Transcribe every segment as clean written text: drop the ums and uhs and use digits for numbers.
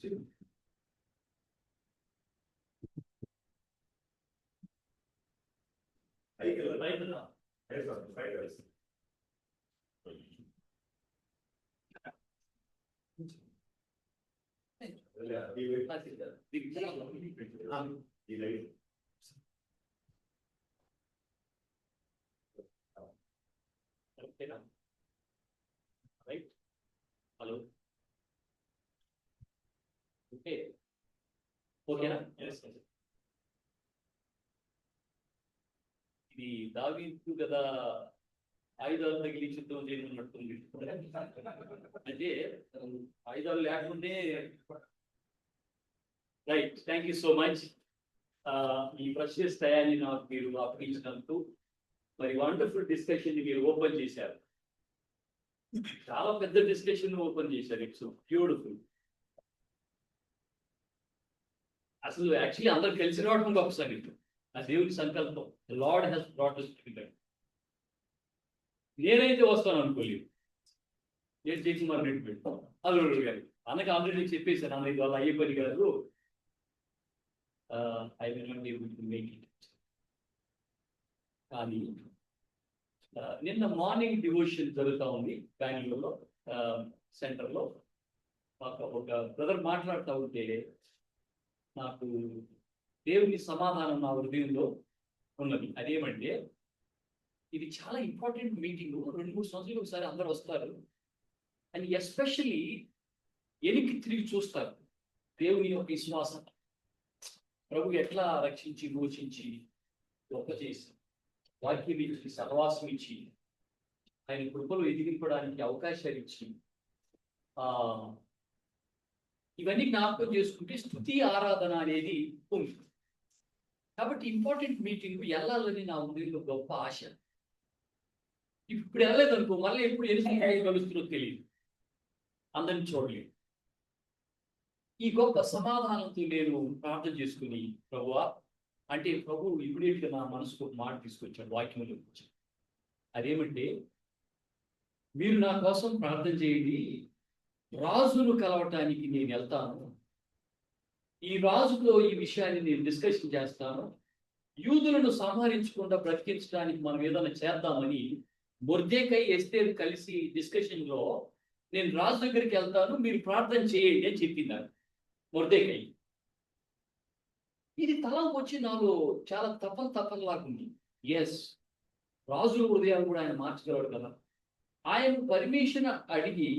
Right? Hello. Okay. ఓకేనా? ఇది దావీదు కదా ఆయుధాలు తగిలి యుద్ధం చేయనున్నట్టుంది. అంటే ఆయుధాలు లేకుంటే right. Thank you so much. ఈ ప్రెషియస్ టయాన్ని నాకు మీరు అప్పగించినందుకు. మరి వండర్ఫుల్ డిస్కషన్ మీరు ఓపెన్ చేశారు. చాలా పెద్ద డిస్కషన్ ఓపెన్ చేశారు. It's beautiful. అసలు యాక్చువల్లీ అందరు కలిసి రావడం గొప్ప సంగతి. ఆ దేవుడి సంకల్పం. Lord has brought us together. నేనైతే వస్తాను అనుకోలేదు. నేను చేసి మరి రెడ్డి పెట్టాను అల్లుడు గారు అన్నకి ఆల్రెడీ చెప్పేశాను. అన్న ఇది వల్ల అయ్యే పని కాదు. I will not able to make it. కానీ నిన్న మార్నింగ్ డివోషన్ జరుగుతూ ఉంది బెంగళూరులో సెంటర్లో. ఒక బ్రదర్ మాట్లాడుతూ ఉంటే నాకు దేవుని సమాధానం నా హృదయంలో ఉన్నది. అదేమంటే ఇది చాలా ఇంపార్టెంట్ మీటింగ్. 2-3 సంవత్సరాలు ఒకసారి అందరూ వస్తారు. అండ్ ఎస్పెషల్లీ ఎనికి తిరిగి చూస్తారు దేవుని యొక్క విశ్వాసం. ప్రభు ఎట్లా రక్షించి మోచించి గొప్ప చేసి వాక్యం ఇచ్చి సహవాసం ఇచ్చి ఆయన కృపలు ఎదిగింపడానికి అవకాశాలు ఇచ్చి ఇవన్నీ జ్ఞాపకం చేసుకుంటే స్తుతి ఆరాధన అనేది ఉంది. కాబట్టి ఇంపార్టెంట్ మీటింగ్ వెళ్ళాలని నా ఉదయంలో గొప్ప ఆశ. ఇప్పుడు వెళ్ళలేదు అనుకో, మళ్ళీ ఎప్పుడు ఎన్ని కలుస్తుందో తెలియదు, అందరిని చూడలేదు. ఈ గొప్ప సమాధానంతో నేను ప్రార్థన చేసుకుని ప్రభువా అంటే ప్రభు ఇమీడియట్గా నా మనసుకు ఒక మాట తీసుకొచ్చాడు, వాక్యంలో వచ్చాడు. అదేమంటే మీరు నా కోసం ప్రార్థన చేయండి, రాజును కలవటానికి నేను వెళ్తాను, ఈ రాజుతో ఈ విషయాన్ని నేను డిస్కషన్ చేస్తాను, యూదులను సంహరించకుండా బ్రతికించడానికి మనం ఏదైనా చేద్దామని మొర్దెకై ఎస్తేరు కలిసి డిస్కషన్లో నేను రాజు దగ్గరికి వెళ్తాను, మీరు ప్రార్థన చేయండి అని చెప్పింది మొర్దెకై. ఇది తలంపు వచ్చి నాలో చాలా తప్పనిలాగుంది. ఎస్, రాజుల హృదయాలు కూడా ఆయన మార్చగలడు కదా. ఆయన పర్మిషన్ అడిగి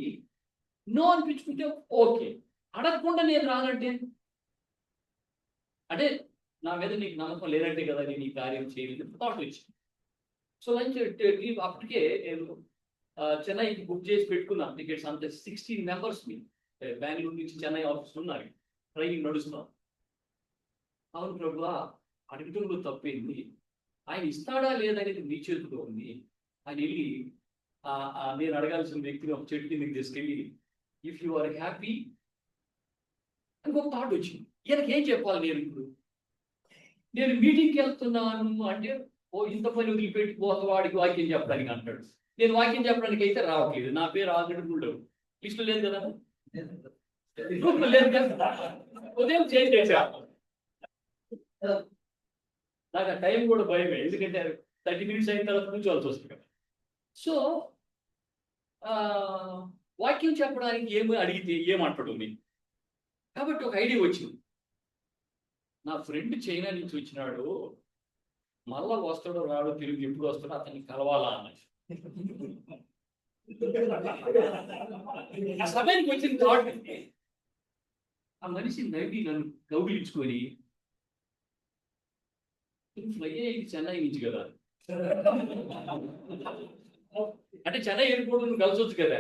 నో అనిపించుకుంటే ఓకే, అడగకుండా నేను రానంటే అంటే నా మీద నీకు నమ్మకం లేదంటే కదా నేను ఈ కార్యం చేయలేదు థాట్ వచ్చింది. సో లంచ్ అప్పటికే నేను చెన్నైకి బుక్ చేసి పెట్టుకున్నాను టికెట్స్. అంతే 16 మెంబర్స్ బెంగళూరు నుంచి చెన్నై ఆఫీస్ ఉన్నారు, ట్రైనింగ్ నడుస్తున్నాం. అవును ప్రభువా, అడగటంలో తప్పేంది, ఆయన ఇస్తాడా లేదనేది మీ చేతిలో ఉంది. ఆయన వెళ్ళి నేను అడగాల్సిన వ్యక్తిని ఒక చెట్టు కిందకి తీసుకెళ్ళి ఇఫ్ యు ఆర్ హ్యాపీ అని ఒక థాట్ వచ్చింది. ఈయనకి ఏం చెప్పాలి నేను ఇప్పుడు? నేను మీటింగ్కి వెళ్తున్నాను అంటే ఓ ఇంత పని వదిలిపెట్టి వాడికి వాక్యం చెప్పడానికి అంటాడు. నేను వాక్యం చెప్పడానికి అయితే రావట్లేదు, నా పేరు ఆల్రెడీ ఉండవు లిస్టులో లేదు కదా, గ్రూప్లో లేదు కదా, ఉదయం చేంజ్ చేశా. నాకు ఆ టైం కూడా భయమే, ఎందుకంటే 30 minutes అయిన తర్వాత కూర్చోవాల్సి వస్తుంది కదా. సో వాక్యం చెప్పడానికి ఏమి అడిగితే ఏమంటాడు నేను. కాబట్టి ఒక ఐడియా వచ్చింది. నా ఫ్రెండ్ చైనా నుంచి వచ్చినాడు, మళ్ళా వస్తాడో రాడో తిరిగి ఎప్పుడు వస్తాడో అతన్ని కలవాలా అన్నది. ఆ సమయానికి వచ్చిన థాట్, ఆ మనిషి నవ్వి నన్ను కౌగిలించుకొని ఫ్లై అయ్యి చెన్నై నుంచి కదా అంటే చెన్నై ఎయిర్పోర్ట్ నువ్వు కలిసొచ్చు కదా.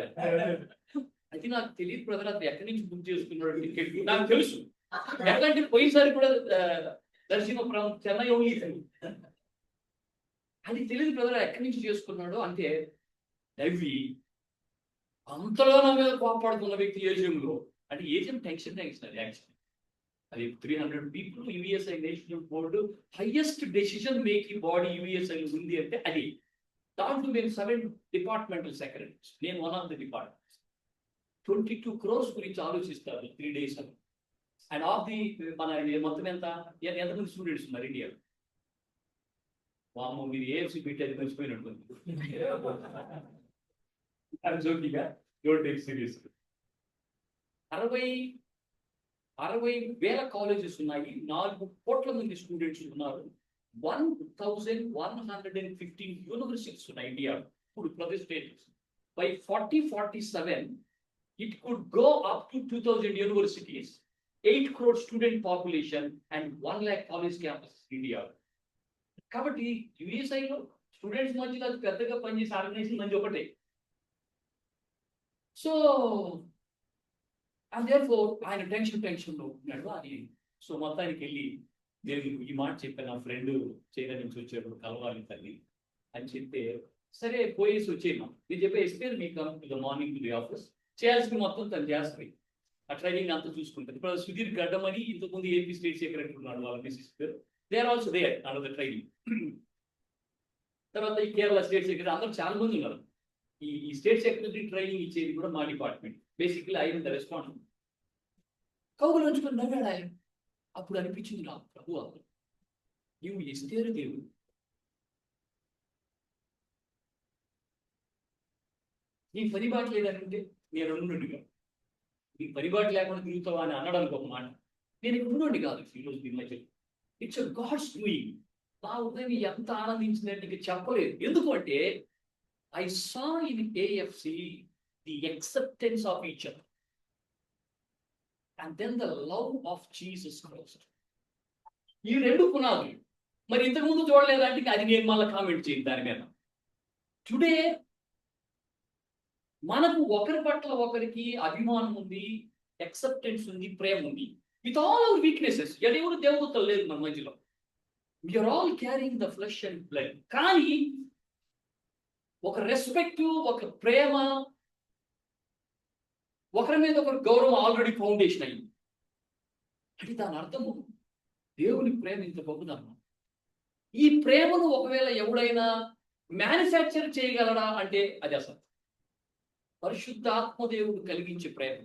అది నాకు తెలియదు బ్రదర్, అది ఎక్కడి నుంచి బుక్ చేసుకున్నాడు టికెట్ నాకు తెలుసు. ఎట్లాంటి పోయినసారి కూడా దర్శనం చెన్నై ఓన్లీ అది తెలియదు బ్రదర్, ఎక్కడి నుంచి చేసుకున్నాడు అంటే నవ్వి అంతలో నా మీద కోపాడుతున్న వ్యక్తి ఏజిఎంలో. అంటే ఏజిఎం టెన్షన్ అది యాక్చువల్లీ అది 300 people USI national board highest decision making body USI ఉంది అంటే అది. దాంట్లో మేము 7 డిపార్ట్మెంటల్ సెక్రటరీస్, నేను one of the departments. 22 crores గురించి ఆలోచిస్తారు 3 days అని. అండ్ ఆఫ్ ది మన మొత్తం ఎంతమంది స్టూడెంట్స్ ఉన్నారు ఇండియా? వాము మీరు ఏఎఫ్సి పెట్టేది మర్చిపోయినట్టుంది. జోకిగా డోంట్ టేక్ సీరియస్. 60,000 కాలేజెస్ ఉన్నాయి, 4 కోట్ల మంది స్టూడెంట్స్ ఉన్నారు, 1,115 యూనివర్సిటీస్ ఉన్నాయి ఇండియా. ఇప్పుడు ప్రతి state by 4047 it could go up to 2,000 universities, 8 crore student population and 1 lakh college campuses in India. కాబట్టి యుఎస్ఐలో స్టూడెంట్స్ మధ్యలో అది పెద్దగా పనిచేసే ఆర్గనైజేషన్ మంది ఒకటే. సో అండ్ దేర్ఫోర్ ఆయన టెన్షన్లో ఉన్నాడు అని. సో మొత్తానికి వెళ్ళి నేను ఈ మాట చెప్పాను, నా ఫ్రెండ్ చైనా నుంచి వచ్చేప్పుడు కలవాలి తల్లి అని చెప్తే, సరే పోయేసి వచ్చేయమా నేను చెప్పేస్తే మీకు మార్నింగ్ టు ది ఆఫీస్ చేయాల్సింది మొత్తం తను చేస్తుంది, ఆ ట్రైనింగ్ అంతా చూసుకుంటుంది. ఇప్పుడు సుధీర్ గడ్డం అని ఇంతకుముందు ఏపీ స్టేట్ సెక్రటరీ ఉన్నాడు, వాళ్ళ మిస్సెస్ పేరు, they are also there under the training. తర్వాత ఈ కేరళ స్టేట్ సెక్రటరీ, అందరూ చాలా మంది ఉన్నారు. ఈ స్టేట్ సెక్రటరీ ట్రైనింగ్ ఇచ్చేది కూడా మా department. Basically I the response. కౌగులు ఉంచుకొని నవ్వాడు ఆయన. అప్పుడు అనిపించింది నాకు, ప్రభు నీవు ఎస్తేరు దేవుడు, నీ పరిబాటు లేదంటే నేను ఉండుండిగా, నీ పరిబాటు లేకుండా తిరుగుతావా అని అనడానికి ఒక మాట. నేను ఇక్కడ ఉండండి కాదు ఈరోజు దీని మధ్య. It's God's doing. నా ఉదయం ఎంత ఆనందించిందంటే నీకు చెప్పలేదు. ఎందుకంటే I saw in AFC the acceptance of each other and then the love of Jesus Christ. ఈ రెండు పునాదులు మరి ఇంతకుముందు చూడలేదంటే అది నేను మళ్ళీ కామెంట్ చేయండి దాని మీద. టుడే మనకు ఒకరి పట్ల ఒకరికి అభిమానం ఉంది, acceptance ఉంది, ప్రేమ ఉంది. With all our weaknesses. ఎవరు దేవదూతలు లేదు మన మధ్యలో. We're all carrying the flesh and blood. కానీ ఒక రెస్పెక్ట్, ఒక ప్రేమ, ఒకరి మీద ఒకరి గౌరవం ఆల్రెడీ ఫౌండేషన్ అయింది. అంటే దాని అర్థము దేవుని ప్రేమ ఇంత గొప్పదమ్మా. ఈ ప్రేమను ఒకవేళ ఎవడైనా మ్యానుఫ్యాక్చర్ చేయగలడా అంటే అది అసలు పరిశుద్ధాత్మదేవుడు కలిగించే ప్రేమ.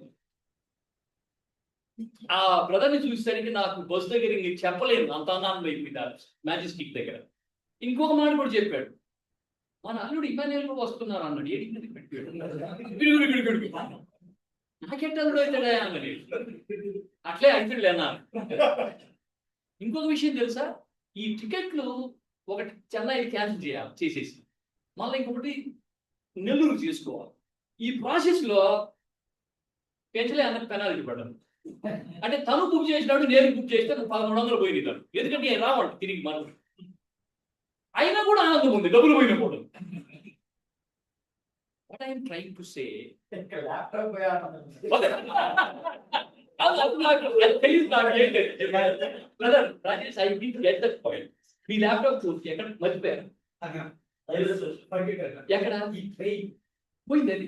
ఆ బ్రదర్ని చూసేసరికి నాకు బస్ దగ్గర చెప్పలేను, అంత ఆనందం అయిపోయింది మ్యాజెస్టిక్ దగ్గర. ఇంకొక మాట కూడా చెప్పాడు, మన అల్లుడు ఇమాన్యుయల్ వస్తున్నారు అన్నాడు. ఏడికి పెట్టాడు, నాకెట్టల్లుడు అవుతాడా అన్నది. అట్లే అవుతాడు అన్నారు. ఇంకొక విషయం తెలుసా, ఈ టికెట్లు ఒకటి చెన్నై క్యాన్సిల్ చేసేసి మళ్ళీ ఇంకొకటి నెల్లూరు చేసుకోవాలి. ఈ ప్రాసెస్లో పెంచలే అన్నది పెనాల్టీ పడ్డాను. అంటే తను బుక్ చేసినాడు, నేను బుక్ చేస్తే 1,100 పోయింది తను. ఎందుకంటే నేను రావాలి తిరిగి మనం. అయినా కూడా ఆనందం ఉంది, డబ్బులు పోయినా కూడా. What I am trying to say, laptop Rajesh, I didn't get that point. Me laptop చూసి ఎక్కడ మర్చిపోయారు, ఎక్కడ పోయింది అది.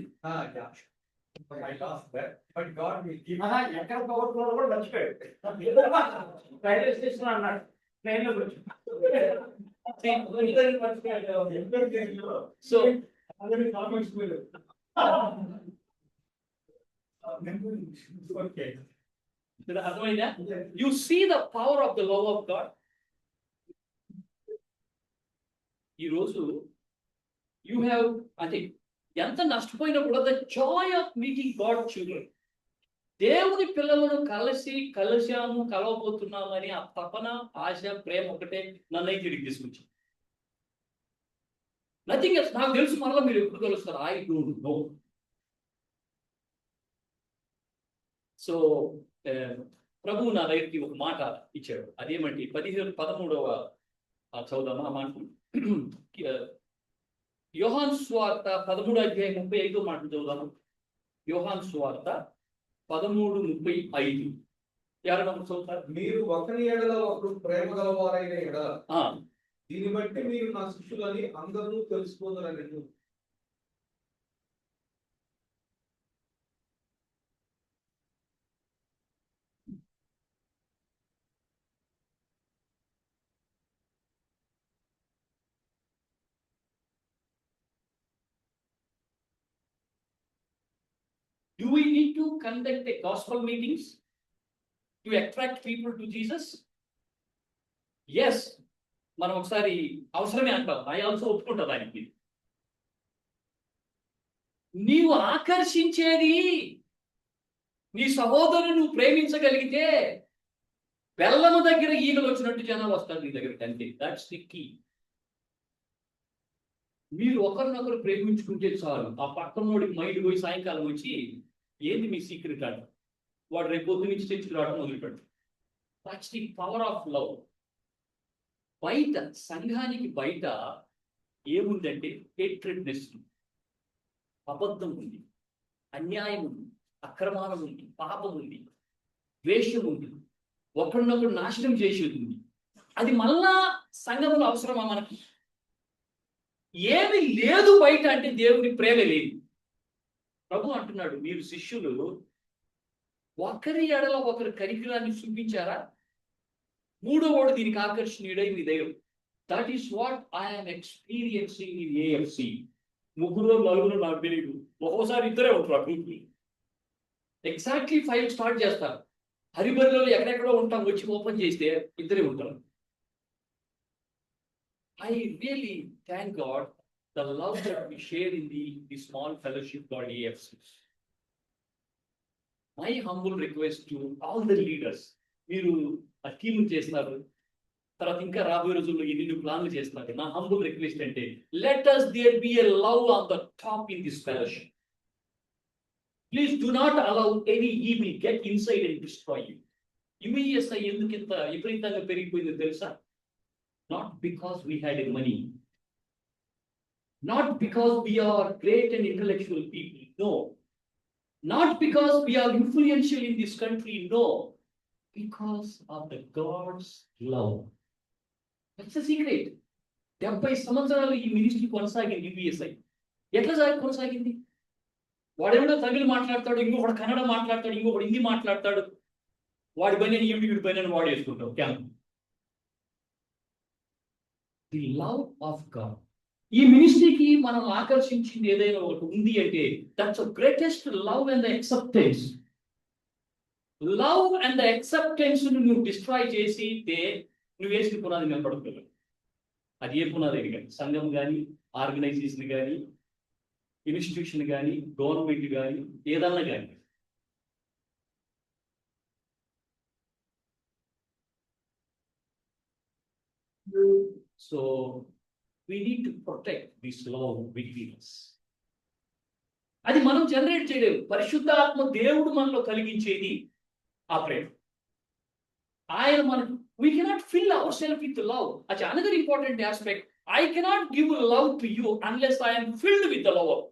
ఎక్కడ పోగొట్టుకోవడం కూడా మర్చిపోయాడు. రైల్వే స్టేషన్ అన్నాడు, ట్రైన్ లో సో అర్థమైందా? You see the power of the love of God. ఈరోజు యూ హ్యావ్, అంటే ఎంత నష్టపోయినా కూడా the joy of meeting God children, దేవుని పిల్లలను కలవబోతున్నామని ఆ తపన, ఆశ, ప్రేమ ఒకటే నన్ను అయితే తిరిగి తీసుకొచ్చింది. Nothing else. నాకు తెలుసు మళ్ళీ మీరు ఎప్పుడు కలుస్తారు, ఐ డోంట్ నో. సో ప్రభువు నా దగ్గరికి ఒక మాట ఇచ్చాడు. అదేమంటే 13వ చదువుదామా ఆ మాట. యోహాను సువార్త 13:35 మాట చదువుదాము. యోహాను సువార్త 13:35. ఎవరైనా చదువుతారు? మీరు ఒకరి ఎడల ఒకరు ప్రేమ గలవారైన ఎడల దీన్ని బట్టి మీరు నా శిష్యులని అందరూ తెలుసుకోదరని. Do we need to conduct a gospel meetings? To attract people to Jesus? Yes. మనం ఒకసారి అవసరమే అంటాం. ఐ ఆల్సో ఒప్పుకుంటా దానికి. నీవు ఆకర్షించేది నీ సహోదరుని నువ్వు ప్రేమించగలిగితే బెల్లము దగ్గర ఈగలు వచ్చినట్టు జనాలు వస్తారు నీ దగ్గరికి, అంతే. That's the key. మీరు ఒకరినొకరు ప్రేమించుకుంటే చాలు. ఆ పక్కనోడికి మైండ్ పోయి సాయంకాలం వచ్చి ఏంది మీ సీక్రెట్ అంట, వాడు రేపు పొద్దు నుంచి చర్చికి రావడం మొదలుపెట్టు. That's the power of love. బయట సంఘానికి బయట ఏముందంటే హేట్రెడ్నెస్, అబద్ధం ఉంది, అన్యాయం ఉంది, అక్రమానం ఉంది, పాపం ఉంది, ద్వేషం ఉంది, ఒకరినొకరు నాశనం చేసేది ఉంది. అది మళ్ళా సంఘంలో అవసరమా మనకి? ఏమి లేదు బయట అంటే దేవుని ప్రేమ లేదు. ప్రభు అంటున్నాడు, మీరు శిష్యులు ఒకరి ఎడల ఒకరు కనికరాన్ని చూపించారా? మూడో వాడు దీనికి ఆకర్షణీయుడై మీ దగ్గర. That is what I'm experiencing in AFC. ముగ్గురు నలుగురు నాకు తెలియదు, ఒక్కోసారి ఇద్దరే ఉంటారు ఆ గ్రూప్ని. ఎగ్జాక్ట్లీ 5 స్టార్ట్ చేస్తారు. హరిబరిలో ఎక్కడెక్కడో ఉంటాం, వచ్చి ఓపెన్ చేస్తే ఇద్దరే ఉంటారు. I really thank God the love that we share in the small fellowship called AFC. My humble request to all the leaders, మీరు ఆ టీమ్ చేస్తున్నారు, తర్వాత ఇంకా రాబోయే రోజుల్లో ఎన్ని ప్లాన్లు చేస్తున్నారు. నా హంబుల్ రిక్వెస్ట్ అంటే, let us there be a love on the top in this fellowship. Please do not allow any evil get inside and destroy you. UESI ఎందుకు ఇంత విపరీతంగా పెరిగిపోయిందో తెలుసా? Not because we had money, not because we are great and intellectual people, no. Not because we are influential in this country, no. Because of the God's love. That's the secret. 70 సంవత్సరాలు ఈ ministry కొనసాగింది UESI. ఎట్లా కొనసాగింది? వాడేమో తమిళ మాట్లాడతాడు, ఇంకొకడు కన్నడ మాట్లాడతాడు, ఇంకొకడు హిందీ మాట్లాడతాడు, వాడి పని వీడి పని వాడు వేసుకుంటాం. Camp the love of God. ఈ మినిస్ట్రీకి మనం ఆకర్షించింది ఏదైనా ఒకటి ఉంది అంటే, that's the greatest love and the acceptance. Love and the acceptance నువ్వు డిస్ట్రాయ్ చేసితే నువ్వు వేసిన పునాది మేము పడుకోలేవు. అది ఏ పునాది కానీ, సంఘం కానీ, ఆర్గనైజేషన్ కానీ, ఇన్స్టిట్యూషన్ కానీ, గవర్నమెంట్ కానీ, ఏదన్నా కానీ. So we need to protect this love between us. అది మనం జనరేట్ చేయలేము. పరిశుద్ధాత్మ దేవుడు మనలో కలిగించేది ఆ ప్రేమ. ఆయన మనకు, we cannot fill ourselves with love. That's another important aspect. I cannot give love to you unless I am filled with the love of God.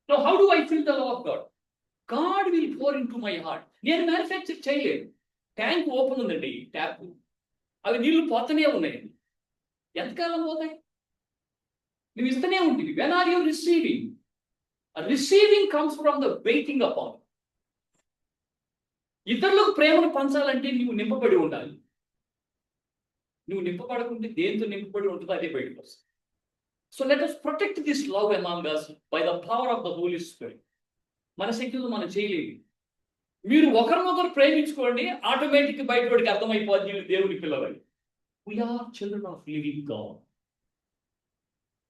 Now how do I fill the love of God? God will pour into my heart. నేను manufacture చేయలేదు. Tank open ఉందండి, tap, అవి నీళ్లు పోతూనే ఉన్నాయి. ఎంతకాలం పోతాయి? నువ్వు ఇస్తూనే ఉంటుంది. When are you receiving? Receiving comes from the waiting upon. ఇతరులకు ప్రేమను పంచాలంటే నువ్వు నింపబడి ఉండాలి. నువ్వు నింపబడకుంటే దేంతో నింపబడి ఉంటుందో అదే బయటకు వస్తుంది. So let us protect this love among us by the power of the Holy Spirit. మన శక్తితో మనం చేయలేము. మీరు ఒకరినొకరు ప్రేమించుకోండి, ఆటోమేటిక్ బయటపడికి అర్థమైపోద్ది దేవుని పిల్లలని. We are children of living God.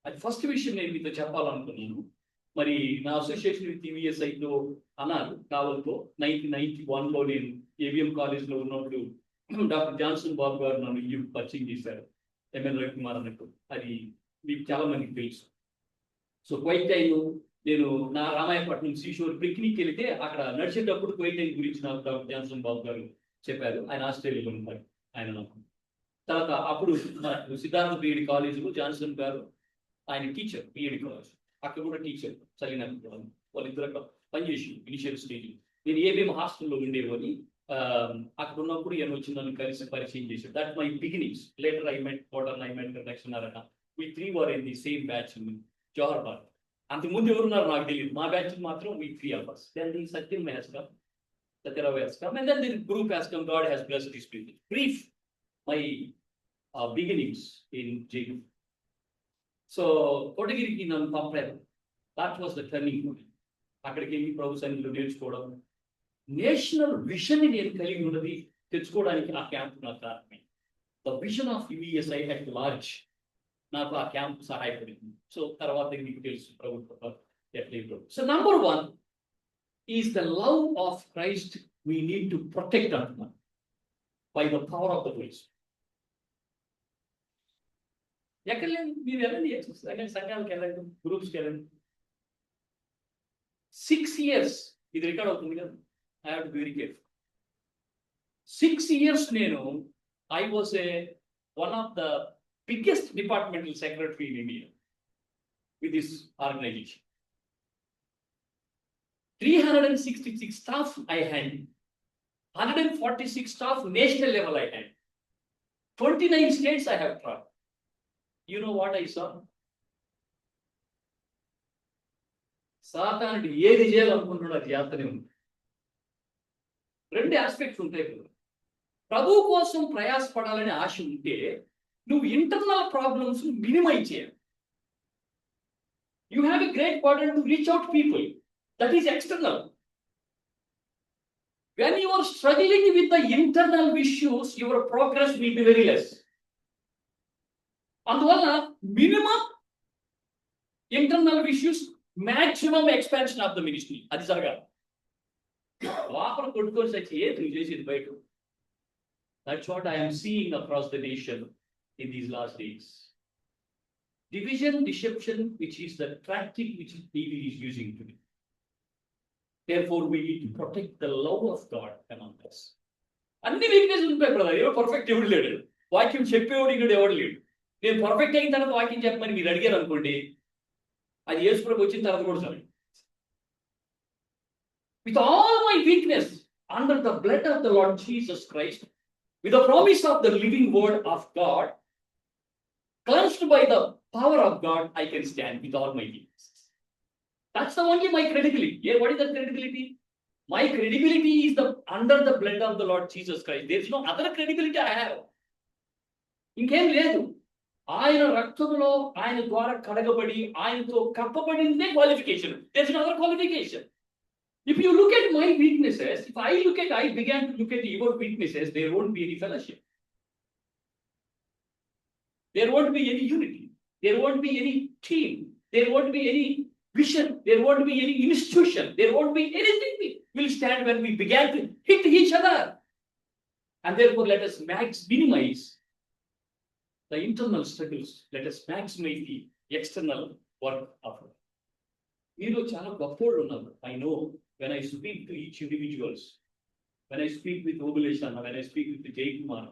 అది ఫస్ట్ విషయం నేను మీతో చెప్పాలనుకున్నాను. మరి నా అసోసియేషన్ విత్ UESIతో అన్నారు కావల్తో 1991లో నేను ABM కాలేజ్లో ఉన్నప్పుడు డాక్టర్ జాన్సన్ బాబు గారు నన్ను ఈ పరిచయం చేశారు. ML రవికుమార్ అన్నట్టు, అది మీకు చాలా మందికి తెలుసు. సో క్వైట్ టైం నేను నా రామాయపట్నం సీషోర్ పిక్నిక్ వెళితే అక్కడ నడిచేటప్పుడు క్వైట్ టైం గురించి నాకు డాక్టర్ జాన్సన్ బాబు గారు చెప్పారు. ఆయన ఆస్ట్రేలియాలో ఉంటారు. ఆయన తర్వాత అప్పుడు సిద్ధార్థ BEd కాలేజీలో జాన్సన్ గారు ఆయన టీచర్, BEd కాలేజ్, అక్కడ కూడా టీచర్ చదివినప్పుడు వాళ్ళిద్దరు అక్కడ పనిచేసి ఇనిషియల్ స్టేజ్. నేను ABM హాస్టల్లో ఉండేవాడిని. అక్కడ ఉన్నప్పుడు ఈయన వచ్చి నన్ను కలిసి పరిచయం చేశాడు. That my beginnings. Later I met modern, I met connection. We 3 were in the same batch in Joharbad. అంతకుముందు ఎవరున్నారు నాకు తెలియదు. మా బ్యాచ్ మాత్రం we 3 of us. Then the Satyam has come, Satyarav has come, and then the group has come. God has blessed this people. Brief my beginnings in jail. So Kotagiriki nanu పంపారు. That was the turning point. అక్కడికి వెళ్ళి ప్రభు సన్నిధిలో నేర్చుకోవడం, national vision నేను కలిగి ఉన్నది తెచ్చుకోవడానికి ఆ క్యాంప్ నాకు కారణమే. The vision of USI at large నాకు ఆ క్యాంప్ సహాయపడింది. సో తర్వాత మీకు తెలుసు ప్రభుత్వం ఎట్లా. So number 1 is the love of Christ we need to protect అంటున్నాను by the power of the Holy Spirit. ఎక్కడ లేదు, మీరు వెళ్ళండి, సంఘాలకు వెళ్ళండి, గ్రూప్స్కి వెళ్ళండి. 6 years ఇది రికార్డ్ అవుతుంది కదా, I have to be very careful. 6 years నేను I was one of the biggest departmental secretary in India with this organization. 366 staff I had, 146 staff national level I had, 29 states I have traveled. You know what I saw? సాతానుడు ఏది చేయాలనుకుంటున్నాడు అది చేస్తూనే ఉంది. 2 aspects ఉంటాయి కదా. ప్రభు కోసం ప్రయాసపడాలని ఆశ ఉంటే నువ్వు ఇంటర్నల్ ప్రాబ్లమ్స్ మినిమైజ్ చేయాలి. You have a great burden to reach out to people. That is external. When you are struggling with the internal issues, your progress will be very less. అందువల్ల minimum internal issues, maximum expansion of the ministry. అది జరగాలి. వాపర కొట్టుకొని వచ్చి ఏది చేసేది బయట. That's what I am seeing across the nation in these last days. Division, deception, which is the tactic which devil is using today. Therefore, we need to protect the love of God among us. అన్ని weakness ఉంటాయి brother, ఎవరు perfect ఎవడు లేడు. వాక్యం చెప్పేవాడు ఇక్కడ ఎవడు లేడు. నేను పర్ఫెక్ట్ అయిన తర్వాత వాక్యం చెప్పమని మీరు అడిగారు అనుకోండి, అది యేసుప్రభు వచ్చిన తర్వాత కూడా సరే. With all my weakness, under the blood of the Lord Jesus Christ, with the promise of the living word of God, cleansed by the power of God, I can stand with all my weaknesses. That's the only my credibility. Yeah, what is that credibility? My credibility is under the blood of the Lord Jesus Christ. There is no other credibility I have. ఇంకేం లేదు. ఆయన రక్తంలో ఆయన ద్వారా కడగబడి ఆయనతో కప్పబడిందే qualification. There is no other qualification. If you look at my weaknesses, if I began to look at your weaknesses, there won't be any fellowship. There won't be any unity. There won't be any team. There won't be any vision. There won't be any institution. There won't be anything we will stand when we began to hit each other. And therefore, let us minimize the internal struggles. Let us maximize the external work of it. మీలో చాలా గొప్పవాళ్ళు ఉన్నారు. I know when I speak to each individuals, when I speak with Obuleshan, when I speak with Jay Kumar,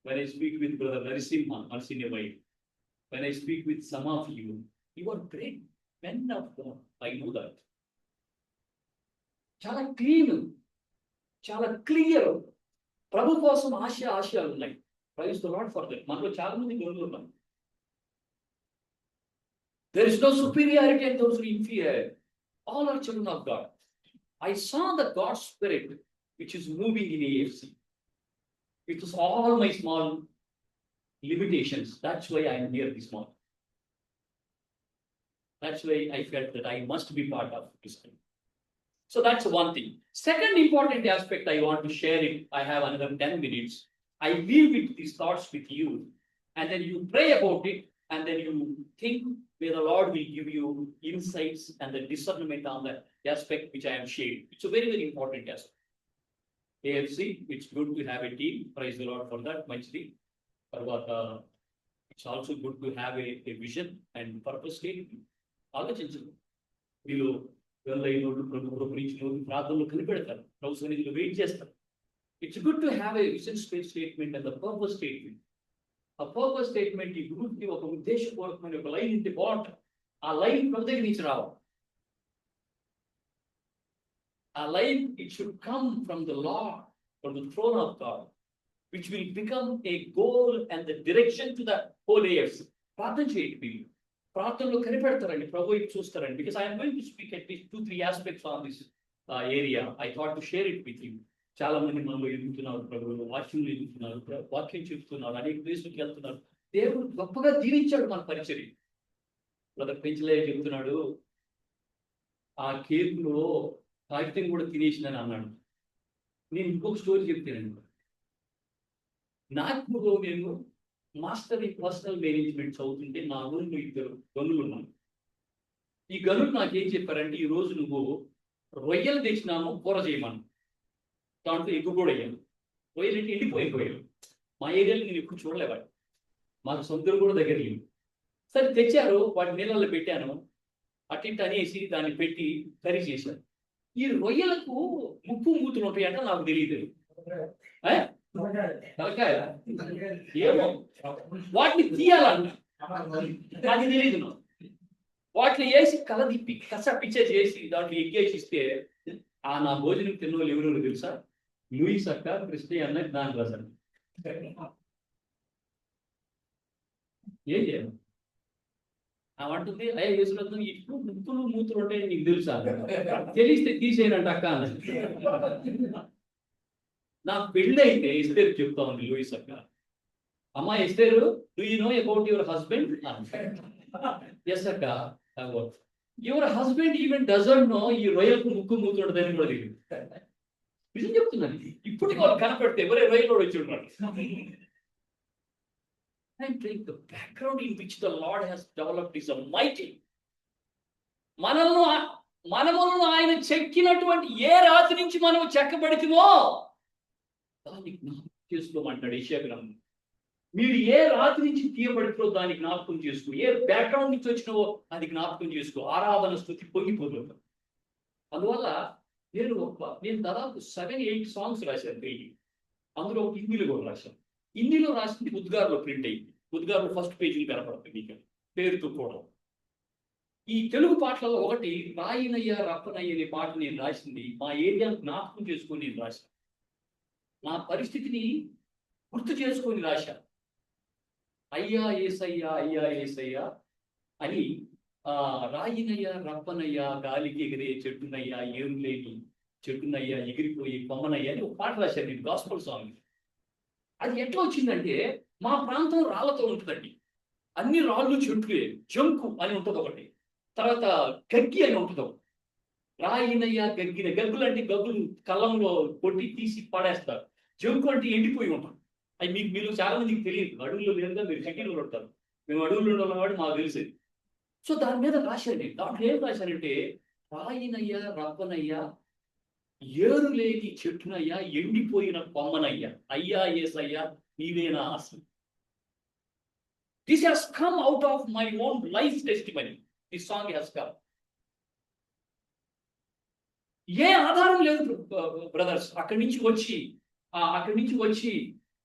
when I speak with Brother Narasimha, our senior wife, when I speak with some of you, you are great men of God. I know that. చాలా clean, చాలా clear. ప్రభు కోసం ఆశయాలు ఉన్నాయి. Praise the Lord for that. మనలో చాలా మంది గొర్రెలు ఉన్నారు. There is no superiority and those who are inferior. All are children of God. I saw the God spirit which is moving in AFC. It was all my small limitations. That's why I am here this morning. That's why I felt that I must be part of this thing. So that's one thing. Second important aspect I want to share it. I have another 10 minutes. I leave with these thoughts with you, and then you pray about it, and then you think where the Lord will give you insights and the discernment on the aspect which I am sharing. It's a very, very important aspect. AFC, it's good to have a team. Praise the Lord for that. Manchidi. It's also good to have a vision and purpose statement. ఆలోచించండి. వీళ్ళు వెళ్ళైనోళ్ళు ప్రభు ప్రోపరించినోళ్ళు ప్రార్థనలు కనిపెడతారు, ప్రభు సన్నిధిలో wait చేస్తారు. It's good to have a vision statement and the purpose statement. ఆ purpose statement ఈ గ్రూప్కి ఒక ఉద్దేశపూర్వకమైన ఒక లైన్ ఇంటి బాగుంటుంది. ఆ లైన్ ప్రభు దగ్గర నుంచి రావాలి. ఆ line it should come from the Lord, from the throne of God, which will become a goal and the direction to the whole AFC. ప్రార్థన చేయండి. మీరు ప్రార్థనలో కనిపెడతారండి, ప్రభు ఇది చూస్తారండి. Because I am going to speak at least 2-3 aspects on this area. I thought to share it with you. చాలా మంది మనలో ఎదుగుతున్నారు, ప్రభువులో వాక్యంలో ఎదుగుతున్నారు, వాక్యం చెప్తున్నారు, అనేక ప్లేసులకు వెళ్తున్నారు. దేవుడు గొప్పగా దీవించాడు మన పరిచర్య. బ్రదర్ పెంచలే చెప్తున్నాడు, ఆ కేకులో కాగితం కూడా తినేసిందని అన్నాడు. నేను ఇంకొక స్టోరీ చెప్తానండి. నాగ్పూర్లో నేను మాస్టర్ ఇన్ పర్సనల్ మేనేజ్మెంట్ చదువుతుంటే నా ఊళ్ళో 2 గనులు ఉన్నాయి. ఈ గనులు నాకేం చెప్పారంటే, ఈ రోజు నువ్వు రొయ్యలు తెచ్చినాము కూర చేయమని, దాంట్లో ఎగ్గు కూడా అయ్యాను. రొయ్యలు అంటే ఎండిపోయిన రొయ్యలు, మా ఏరియాలో నేను ఎప్పుడు చూడలేవాడు, మాకు సొంతలు కూడా దగ్గర లేవు. సరే తెచ్చారు, వాటి నీళ్ళల్లో పెట్టాను, అట్టింటి అనేసి దాన్ని పెట్టి కర్రీ చేశాను. ఈ రొయ్యలకు ముప్పు మూతులు ఉంటాయంటే నాకు తెలియదు. తలకాయ ఏమో వాటిని తీయాలంట, అది తెలియదు నాకు. వాటిని వేసి కల తిప్పి కసపిచ్చే చేసి దాంట్లో ఎగ్గేసి ఇస్తే నా భోజనం తిన్న వాళ్ళు ఎవరెవరు తెలుసా? లూయిస్ అక్క, కృష్ణ అన్న, జ్ఞాన్ రాజన్. ఏం చేయాలి? అంటుంది, అయ్యా యేసురత్నం ఇట్లు ముక్కులు మూతులు ఉంటాయి నీకు తెలుసా? తెలిస్తే తీసేయనంట అక్క అన్నది. నా పెళ్ళి అయితే ఎస్తేరు చెప్తా ఉంది లూయిస్ అక్క, అమ్మా Esther, do you know about your husband? Yes అక్క, your husband even doesn't know ఈ రొయ్యలకు ముక్కు మూతులు ఉంటుందని కూడా తెలియదు. నిజం చెప్తున్నాను, ఇప్పటికి వాళ్ళు కనపడితే ఎవరే రొయ్యలు వచ్చి ఉంటాడు. I'm saying the background in which the Lord has developed is a mighty. మనములను ఆయన చెక్కినటువంటి ఏ రాత్రి నుంచి మనం చెక్కబడితేమో దాన్ని జ్ఞాపకం చేసుకోమంటాడు యెషయా గ్రంథం. మీరు ఏ రాత్రి నుంచి తీయబడితో దాన్ని జ్ఞాపకం చేసుకో, ఏ బ్యాక్గ్రౌండ్ నుంచి వచ్చినవో అది జ్ఞాపకం చేసుకో. ఆరాధన స్తుతి పొంగిపోతుంది. అందువల్ల నేను దాదాపు 7-8 సాంగ్స్ రాశాను పెళ్ళి. అందులో హిందీలో కూడా రాశాను. హిందీలో రాసింది ఉద్గార్లో ప్రింట్ అయింది. ఉద్గార్లో ఫస్ట్ పేజీలు కనపడుతుంది మీకు పేరుతో కూడా. ఈ తెలుగు పాటలలో ఒకటి రాయినయ్య రప్పనయ్య అనే పాట నేను రాసింది మా ఏరియాను జ్ఞాపకం చేసుకొని నేను రాశాను. నా పరిస్థితిని గుర్తు చేసుకొని రాశాను. అయ్యా ఏసయ్యా, అయ్యా ఏసయ్యా అని రాయినయ్య రప్పనయ్య, గాలికి ఎగిరే చెట్టునయ్యా, ఏరులేని చెట్టునయ్యా, ఎగిరిపోయి కొమ్మనయ్య అని ఒక పాట రాశాను నేను, గాస్పల్ సాంగ్. అది ఎట్లా వచ్చిందంటే, మా ప్రాంతం రాళ్లతో ఉంటుందండి, అన్ని రాళ్ళు చెట్లే. జంకు అని ఉంటుంది ఒకటి, తర్వాత గగ్గి అని ఉంటుంది ఒకటి. రాయినయ్య గగ్గిన, గగ్గులు అంటే గగ్గులు కళ్ళంలో కొట్టి తీసి పాడేస్తారు. జంకు అంటే ఎండిపోయి ఉంటాం. అది మీరు చాలా మందికి తెలియదు, అడవుల్లో లేదుగా, మీరు సిటీలో ఉంటారు, మేము అడవుల్లో ఉన్నవాడు మాకు తెలిసేది. సో దాని మీద రాశాను. దాంట్లో ఏం రాశానంటే, రాయినయ్య రప్పనయ్య, ఏరు లేని చెట్టునయ్యా, ఎండిపోయిన కొమ్మనయ్యా, అయ్యా యేసయ్యా నీవేనా ఆశ. This has come out of my own life testimony. This song has come. ఏ ఆధారం లేదు బ్రదర్స్. అక్కడి నుంచి వచ్చి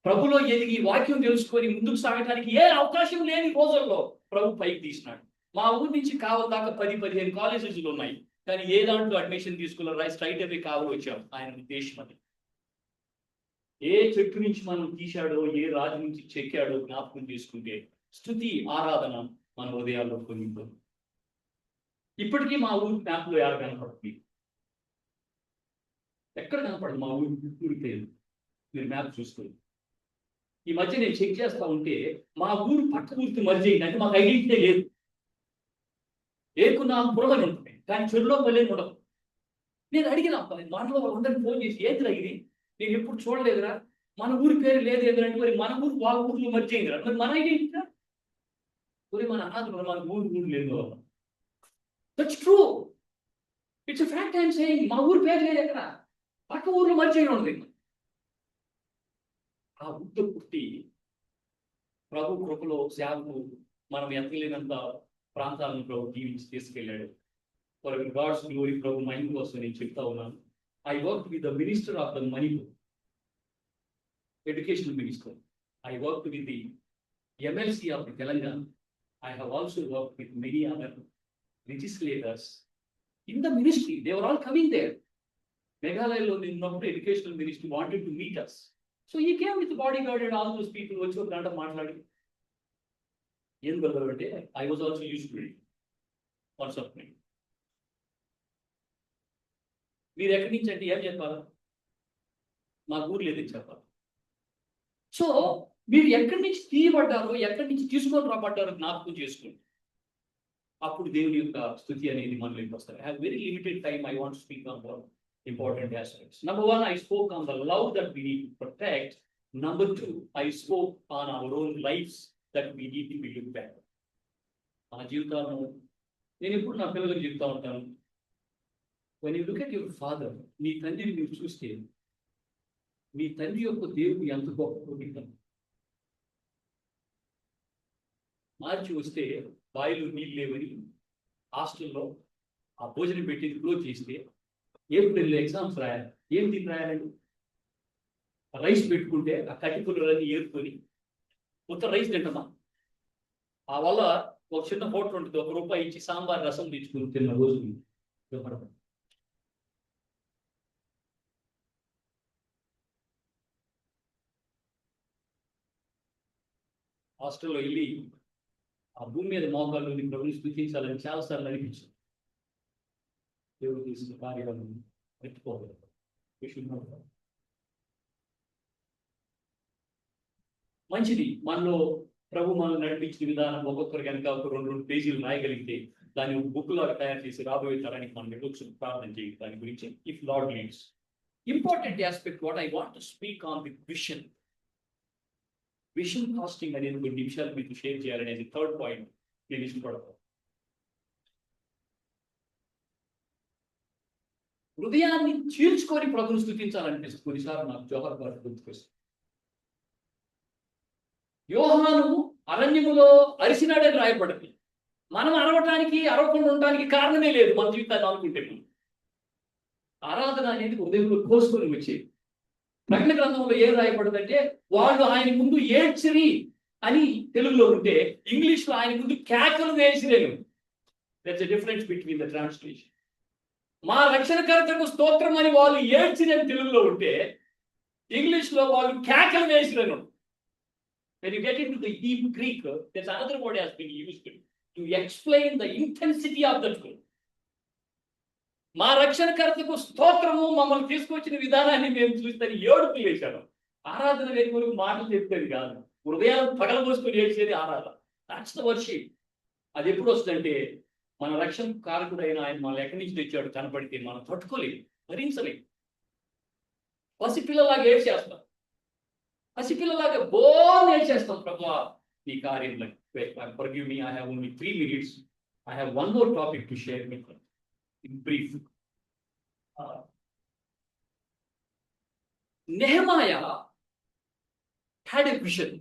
ప్రభులో ఎదిగి వాక్యం తెలుసుకొని ముందుకు సాగడానికి ఏ అవకాశం లేని రోజుల్లో ప్రభు పైకి తీసినాడు. మా ఊరి నుంచి కావల దాకా 10-15 కాలేజెస్లు ఉన్నాయి, కానీ ఏ దాంట్లో అడ్మిషన్ తీసుకున్నారు, స్ట్రైట్ అవే కావలు వచ్చాం. ఆయన ఉద్దేశం అది. ఏ చెట్టు నుంచి మనం తీశాడో, ఏ రాజు నుంచి చెక్కాడో జ్ఞాపకం చేసుకుంటే స్తుతి ఆరాధన మన హృదయాల్లో కొనిపోదు. ఇప్పటికీ మా ఊరి మ్యాప్లో ఎవరు కనపడుతుంది? ఎక్కడ కనపడదు మా ఊరి పేరు. మీరు మ్యాప్ చూసుకోండి. ఈ మధ్య నేను చెక్ చేస్తా ఉంటే మా ఊరు పక్క ఊరికి మర్జీ అయింది, అంటే మాకు ఐడెంటిటీ లేదు. ఏకున్నా బుడగలు ఉంటుంది, కానీ చెరులో పల్లెలు ఉండవు. నేను అడిగిన మనలో అందరికి ఫోన్ చేసి, ఏదిరా ఇది, నేను ఎప్పుడు చూడలేదురా, మన ఊరి పేరు లేదు ఏదంటే, మరి మన ఊరు వాళ్ళ ఊర్లో మర్చి అయిందిరా, మరి మన ఐడెంటిటీ మరి మన అనాథులు మన ఊరు లేదు. That's true, it's a fact I'm saying. మా ఊరి పేరు లేదు ఎక్కడ, పక్క ఊర్లో మర్చి అయిన ఉంది. ఆ ఉద్ద పుట్టి ప్రభు కృపలో సేవకు మనం ఎంత లేనంత ప్రాంతాలను ప్రభు జీవించి తీసుకెళ్ళాడు. ఫర్ గాడ్స్ గ్లోరీ ప్రభు మహిమ కోసం నేను చెప్తా ఉన్నాను. I worked with the minister of the Manipur, educational minister. I worked with the MLC of the Telangana. I have also worked with many other legislators in the ministry. They were all coming there. Meghalayalo ninnappudu educational ministry wanted to meet us. So he came with the bodyguard and all those people వచ్చి ఒక గంట మాట్లాడి ఏం brother అంటే, I was also used to it. What's up? మీరు ఎక్కడి నుంచి అంటే ఏం చెప్పాలా? మా ఊరు లేదని చెప్పాలి. సో మీరు ఎక్కడి నుంచి తీయబడ్డారో, ఎక్కడి నుంచి తీసుకొని రాబడ్డారో జ్ఞాపకం చేసుకోండి. అప్పుడు దేవుని యొక్క స్తుతి అనేది మనలోకి వస్తుంది. I have very limited time. I want to speak on the important aspects. Number one, I spoke on the love that we need to protect. Number two, I spoke on our own lives that we need to be looked back. మన జీవితాలను నేను ఎప్పుడు నా పిల్లలకు చెప్తా ఉంటాను, when you look at your father, నీ తండ్రిని మీరు చూస్తే మీ తండ్రి యొక్క దేవుడు ఎంత గొప్ప. మార్చి వస్తే బాయిలో నీళ్ళు లేవని హాస్టల్లో ఆ భోజనం పెట్టి క్లోజ్ చేస్తే ఏప్రిల్లో ఎగ్జామ్స్ రాయాలి. ఏం తిని రాయాలండి? రైస్ పెట్టుకుంటే ఆ కట్టిపుల్లన్నీ ఏరుకొని మొత్తం రైస్ తింటామా? ఆ వల్ల ఒక చిన్న హోటల్ ఉంటుంది, ₹1 ఇచ్చి సాంబార్ రసం తెచ్చుకుని తిన్న రోజు హాస్టల్లో వెళ్ళి ఆ భూమి మీద మోకాళ్ళు ప్రభుని స్థుతించాలని చాలాసార్లు అనిపించింది. దేవుడు తీసిన కార్యాలను పెట్టుకోవాలి. మంచిది, మనలో ప్రభు మనం నడిపించిన విధానం ఒక్కొక్కరు కనుక ఒక 2 పేజీలు రాయగలిగితే దాన్ని బుక్ లాగా తయారు చేసి రాబోయే తరానికి మనం ఇవ్వచ్చు. ప్రార్థన చేయాలి దాని గురించి. If Lord leads. Important aspect what I want to speak on the vision. Vision casting అనేది 2 నిమిషాలు మీకు షేర్ చేయాలనేది థర్డ్ పాయింట్ నేను ఇష్టపడతాను. హృదయాన్ని చీల్చుకొని ప్రభుని స్థుతించాలనిపిస్తుంది. కొన్నిసార్లు నాకు జోహర్ గారు గుర్తుకొస్తుంది. యోహాను అరణ్యములో అరిసినాడని రాయబడింది. మనం అరవటానికి అరవకుండా ఉండడానికి కారణమే లేదు మన జీవితాన్ని అనుకుంటే. ఆరాధన అనేది హృదయంలో కోసుకొని వచ్చేది. ప్రకటన గ్రంథంలో ఏం రాయబడిందంటే వాళ్ళు ఆయన ముందు ఏడ్చిరి అని తెలుగులో ఉంటే ఇంగ్లీష్లో ఆయన ముందు కేకలు వేసిరేను. That's a difference between the translation. మా రక్షణకర్తకు స్తోత్రం అని వాళ్ళు ఏడ్చిరని తెలుగులో ఉంటే ఇంగ్లీష్లో వాళ్ళు కేకలు వేసిరేను. When you get into the deep Greek, there's another word has been used to explain the intensity of that word. మా రక్షణకర్తకు స్తోత్రము మమ్మల్ని తీసుకొచ్చిన విధానాన్ని మేము చూస్తాను ఏడుపు వేశాను. ఆరాధన వేరే వరకు మాటలు చెప్పేది కాదు, హృదయాలు పగలబోసుకొని ఏడ్చేది ఆరాధన. That's the worship. అది ఎప్పుడు వస్తుందంటే మన రక్షణ కారకుడైన ఆయన మనల్ని ఎక్కడి నుంచి తెచ్చాడు కనపడితే మనం తట్టుకోలేదు, భరించలేదు. పసిపిల్లలాగా ఏడ్చేస్తాం, పసిపిల్లలాగా బోర్ ఏడ్చేస్తాం. ప్రభువా నీ కార్యంలో forgive me, I have only 3 minutes. I have one more topic to share with you in brief. Nehemiah had a vision.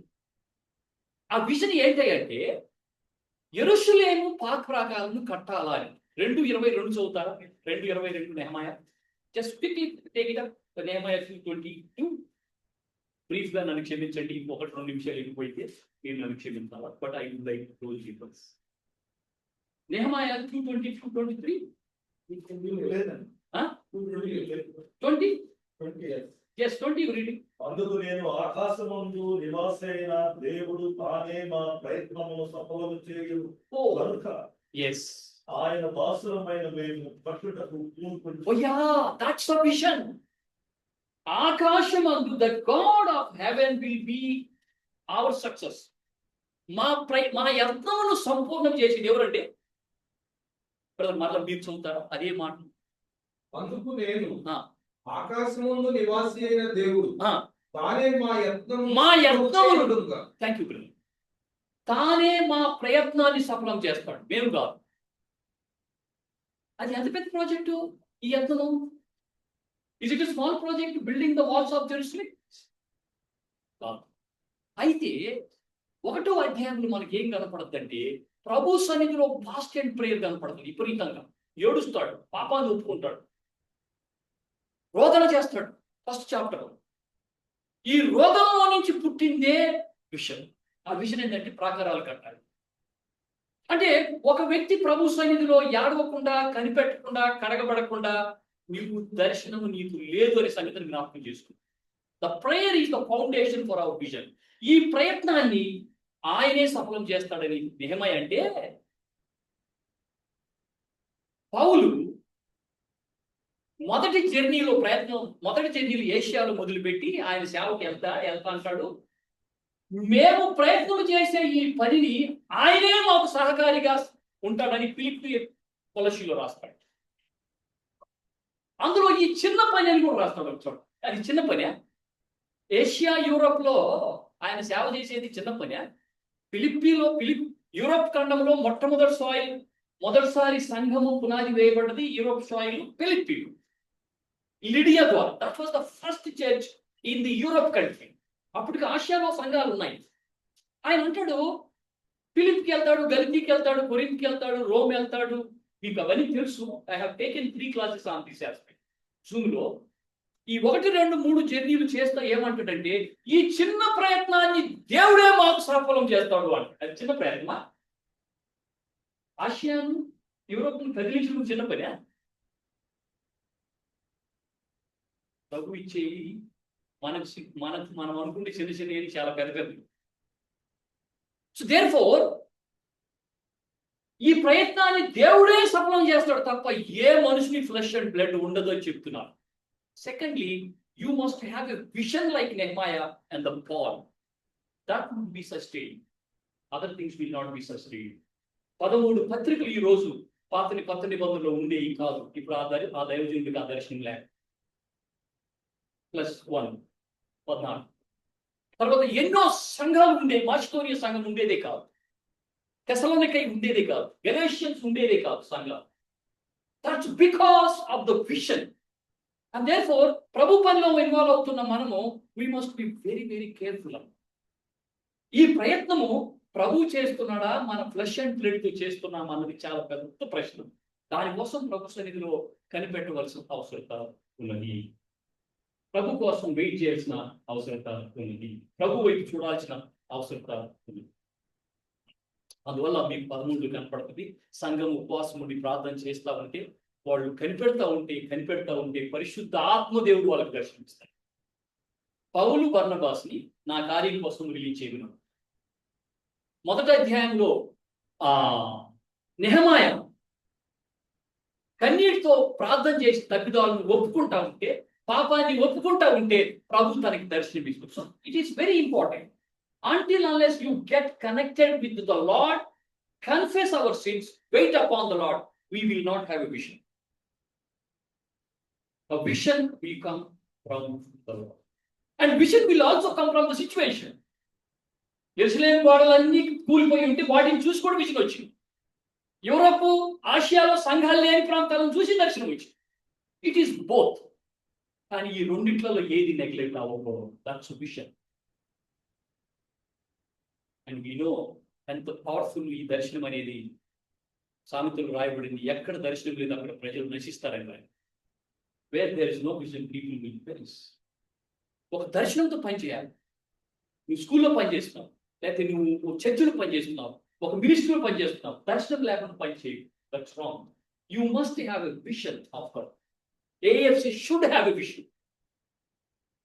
ఆ విజన్ ఏంటంటే యెరూషలేము పాకప్రాకారాలను కట్టాలని. 2:22 చదువుతారా? 2:22 Nehemiah. Just quickly take it up. Nehemiah 2:22. Brief గా నన్ను క్షమించండి, 1-2 నిమిషాలు వెళ్ళిపోయితే నేను నన్ను క్షమించాలా. But I would like to tell people. Nehemiah 2:22-23. 20? Yes, 20 reading. అందుకు నేను ఆకాశమందు నివాసైన దేవుడు తానే మా ప్రయత్నము సఫలము చేయు కనుక Yes. ఆయన దాసులమైన మేము పట్టుటకు పూనుకొని. Oh yeah, that's the vision. ఆకాశమందు the God of heaven will be our success. మా యత్నమును సంపూర్ణం చేసేది ఎవరంటే బ్రదర్ మరలా మీరు చదువుతారా అదే మాట. అందుకు నేను ఆకాశమందు నివాసి అయిన దేవుడు తానే మా యత్నమును థ్యాంక్ యూ బ్రదర్, తానే మా ప్రయత్నాన్ని సఫలం చేస్తాడు, మేము కాదు. అది ఎంత పెద్ద ప్రాజెక్టు ఈ యత్నం. Is it a small project building the walls of Jerusalem? అయితే 1వ అధ్యాయంలో మనకి ఏం కనపడుతుందంటే ప్రభు సన్నిధిలో ఫాస్ట్ అండ్ ప్రేయర్ కనపడుతుంది. విపరీతంగా ఏడుస్తాడు, పాపాన్ని ఒప్పుకుంటాడు, రోదన చేస్తాడు. First chapter. ఈ రోదనలో నుంచి పుట్టిందే విషన్. ఆ విషన్ ఏంటంటే ప్రాకారాలు కట్టాలి. అంటే ఒక వ్యక్తి ప్రభు సన్నిధిలో ఏడవకుండా, కనిపెట్టకుండా, కడగబడకుండా నీకు దర్శనము నీకు లేదు అనే సంగతిని జ్ఞాపకం చేసుకుంది. The prayer is the foundation for hour vision. ఈ ప్రయత్నాన్ని ఆయనే సఫలం చేస్తాడని నెహెమాయా అంటే పౌలు మొదటి జర్నీలో ఏషియాలో మొదలుపెట్టి ఆయన సేవకు వెళ్తా అంటాడు, మేము ప్రయత్నం చేసే ఈ పనిని ఆయనే మాకు సహకారిగా ఉంటాడని ఫిలిప్పీ కొలసీలో రాస్తాడు. అందులో ఈ చిన్న పని అని కూడా రాస్తాడు. అది చిన్న పనే. ఏషియా యూరోప్ లో ఆయన సేవ చేసేది చిన్న పని. యూరోప్ ఖండంలో మొదటిసారి సంఘము పునాది వేయబడ్డది యూరోప్ సాయిల్ ఫిలిప్పీలు, లిడియా ద్వారా. That was the first church in the Europe country. అప్పటికి ఆసియాలో సంఘాలు ఉన్నాయి. ఆయన అంటాడు, ఫిలిప్కి వెళ్తాడు, గల్తీకి వెళ్తాడు, కొరింథ్కి వెళ్తాడు, రోమ్ వెళ్తాడు. మీకు అవన్నీ తెలుసు. I have taken 3 classes on this aspect Zoom లో. ఈ 1, 2, 3 జర్నీలు చేస్తా ఏమంటాడంటే, ఈ చిన్న ప్రయత్నాన్ని దేవుడే మాకు సఫలం చేస్తాడు అంట. అది చిన్న ప్రయత్నమా? ఆసియాను యూరోప్ను కదిలించడం చిన్న పనే? ప్రభు ఇచ్చేవి మనం అనుకుంటే చిన్న చిన్న చాలా పెద్ద పెద్ద. సో దేర్ఫోర్ ఈ ప్రయత్నాన్ని దేవుడే సఫలం చేస్తాడు తప్ప ఏ మనిషిని ఫ్లెష్ అండ్ బ్లడ్ ఉండదు అని చెప్తున్నారు. Secondly, you must have a vision like Nehemiah and the Paul. That would be sustain. Other things will not be sustain. 13 పత్రికలు ఈ రోజు పాత నిబంధనలో ఉండేవి కాదు. ఇప్పుడు ఆ దైవజనుడికి ఆ దర్శనం లేక +1 14. తర్వాత ఎన్నో సంఘాలు ఉండే. మాసిదోనియా సంఘం ఉండేదే కాదు, తెసలోనికై ఉండేదే కాదు, గెలేషియన్స్ ఉండేదే కాదు సంఘం. That's because of the vision. And therefore ప్రభు పనిలో ఇన్వాల్వ్ అవుతున్న మనము we must be very very careful. ఈ ప్రయత్నము ప్రభు చేస్తున్నాడా, మన ఫ్లెష్ అండ్ బ్లడ్ తో చేస్తున్నామా అన్నది చాలా పెద్ద ప్రశ్న. దానికోసం ప్రభు సన్నిధిలో కనిపెట్టవలసిన అవసరత ఉన్నది. ప్రభు కోసం వెయిట్ చేయాల్సిన అవసరత ఉన్నది. ప్రభు వైపు చూడాల్సిన అవసరత ఉంది. అందువల్ల మీకు 13 కనపడుతుంది. సంఘం ఉపవాసం ఉండి ప్రార్థన చేస్తా ఉంటే, వాళ్ళు కనిపెడతా ఉంటే పరిశుద్ధ ఆత్మదేవుడు వాళ్ళకి దర్శనమిస్తారు. పౌలు బర్నబాస్ని నా కార్యం కోసం రిలీజ్ చేయను. మొదటి అధ్యాయంలో నెహెమయా కన్నీటితో ప్రార్థన చేసి తప్పిదాలను ఒప్పుకుంటా ఉంటే, పాపాన్ని ఒప్పుకుంటా ఉంటే ప్రభు తనకి దర్శనమిస్తుంది. So it is very important. Until unless you get connected with the Lord, confess our sins, wait upon the Lord, we will not have a vision. A vision will come from the Lord. And vision will also come from the situation. యెరూషలేము గోడలన్నీ కూలిపోయి ఉంటే వాటిని చూసి కూడా vision వచ్చింది. Europe, ఆసియాలో సంఘాలు లేని ప్రాంతాలను చూసి దర్శనం వచ్చింది. It is both. కానీ ఈ రెండిట్లలో ఏది నెగ్లెక్ట్ అవ్వకూడదు. That's vision. And we know ఎంత పవర్ఫుల్ ఈ దర్శనం అనేది. సామెతలు రాయబడింది, ఎక్కడ దర్శనం లేదు అక్కడ ప్రజలు నశిస్తారని రాయి. Where there is no vision people will perish. ఒక దర్శనంతో పనిచేయాలి. నువ్వు స్కూల్లో పనిచేస్తున్నావు, లేకపోతే నువ్వు చర్చిలో పనిచేస్తున్నావు, ఒక మినిస్ట్రీలో పనిచేస్తున్నావు, దర్శనం లేకుండా పనిచేయు. That's wrong. You must have a vision of God. AFC should have a vision.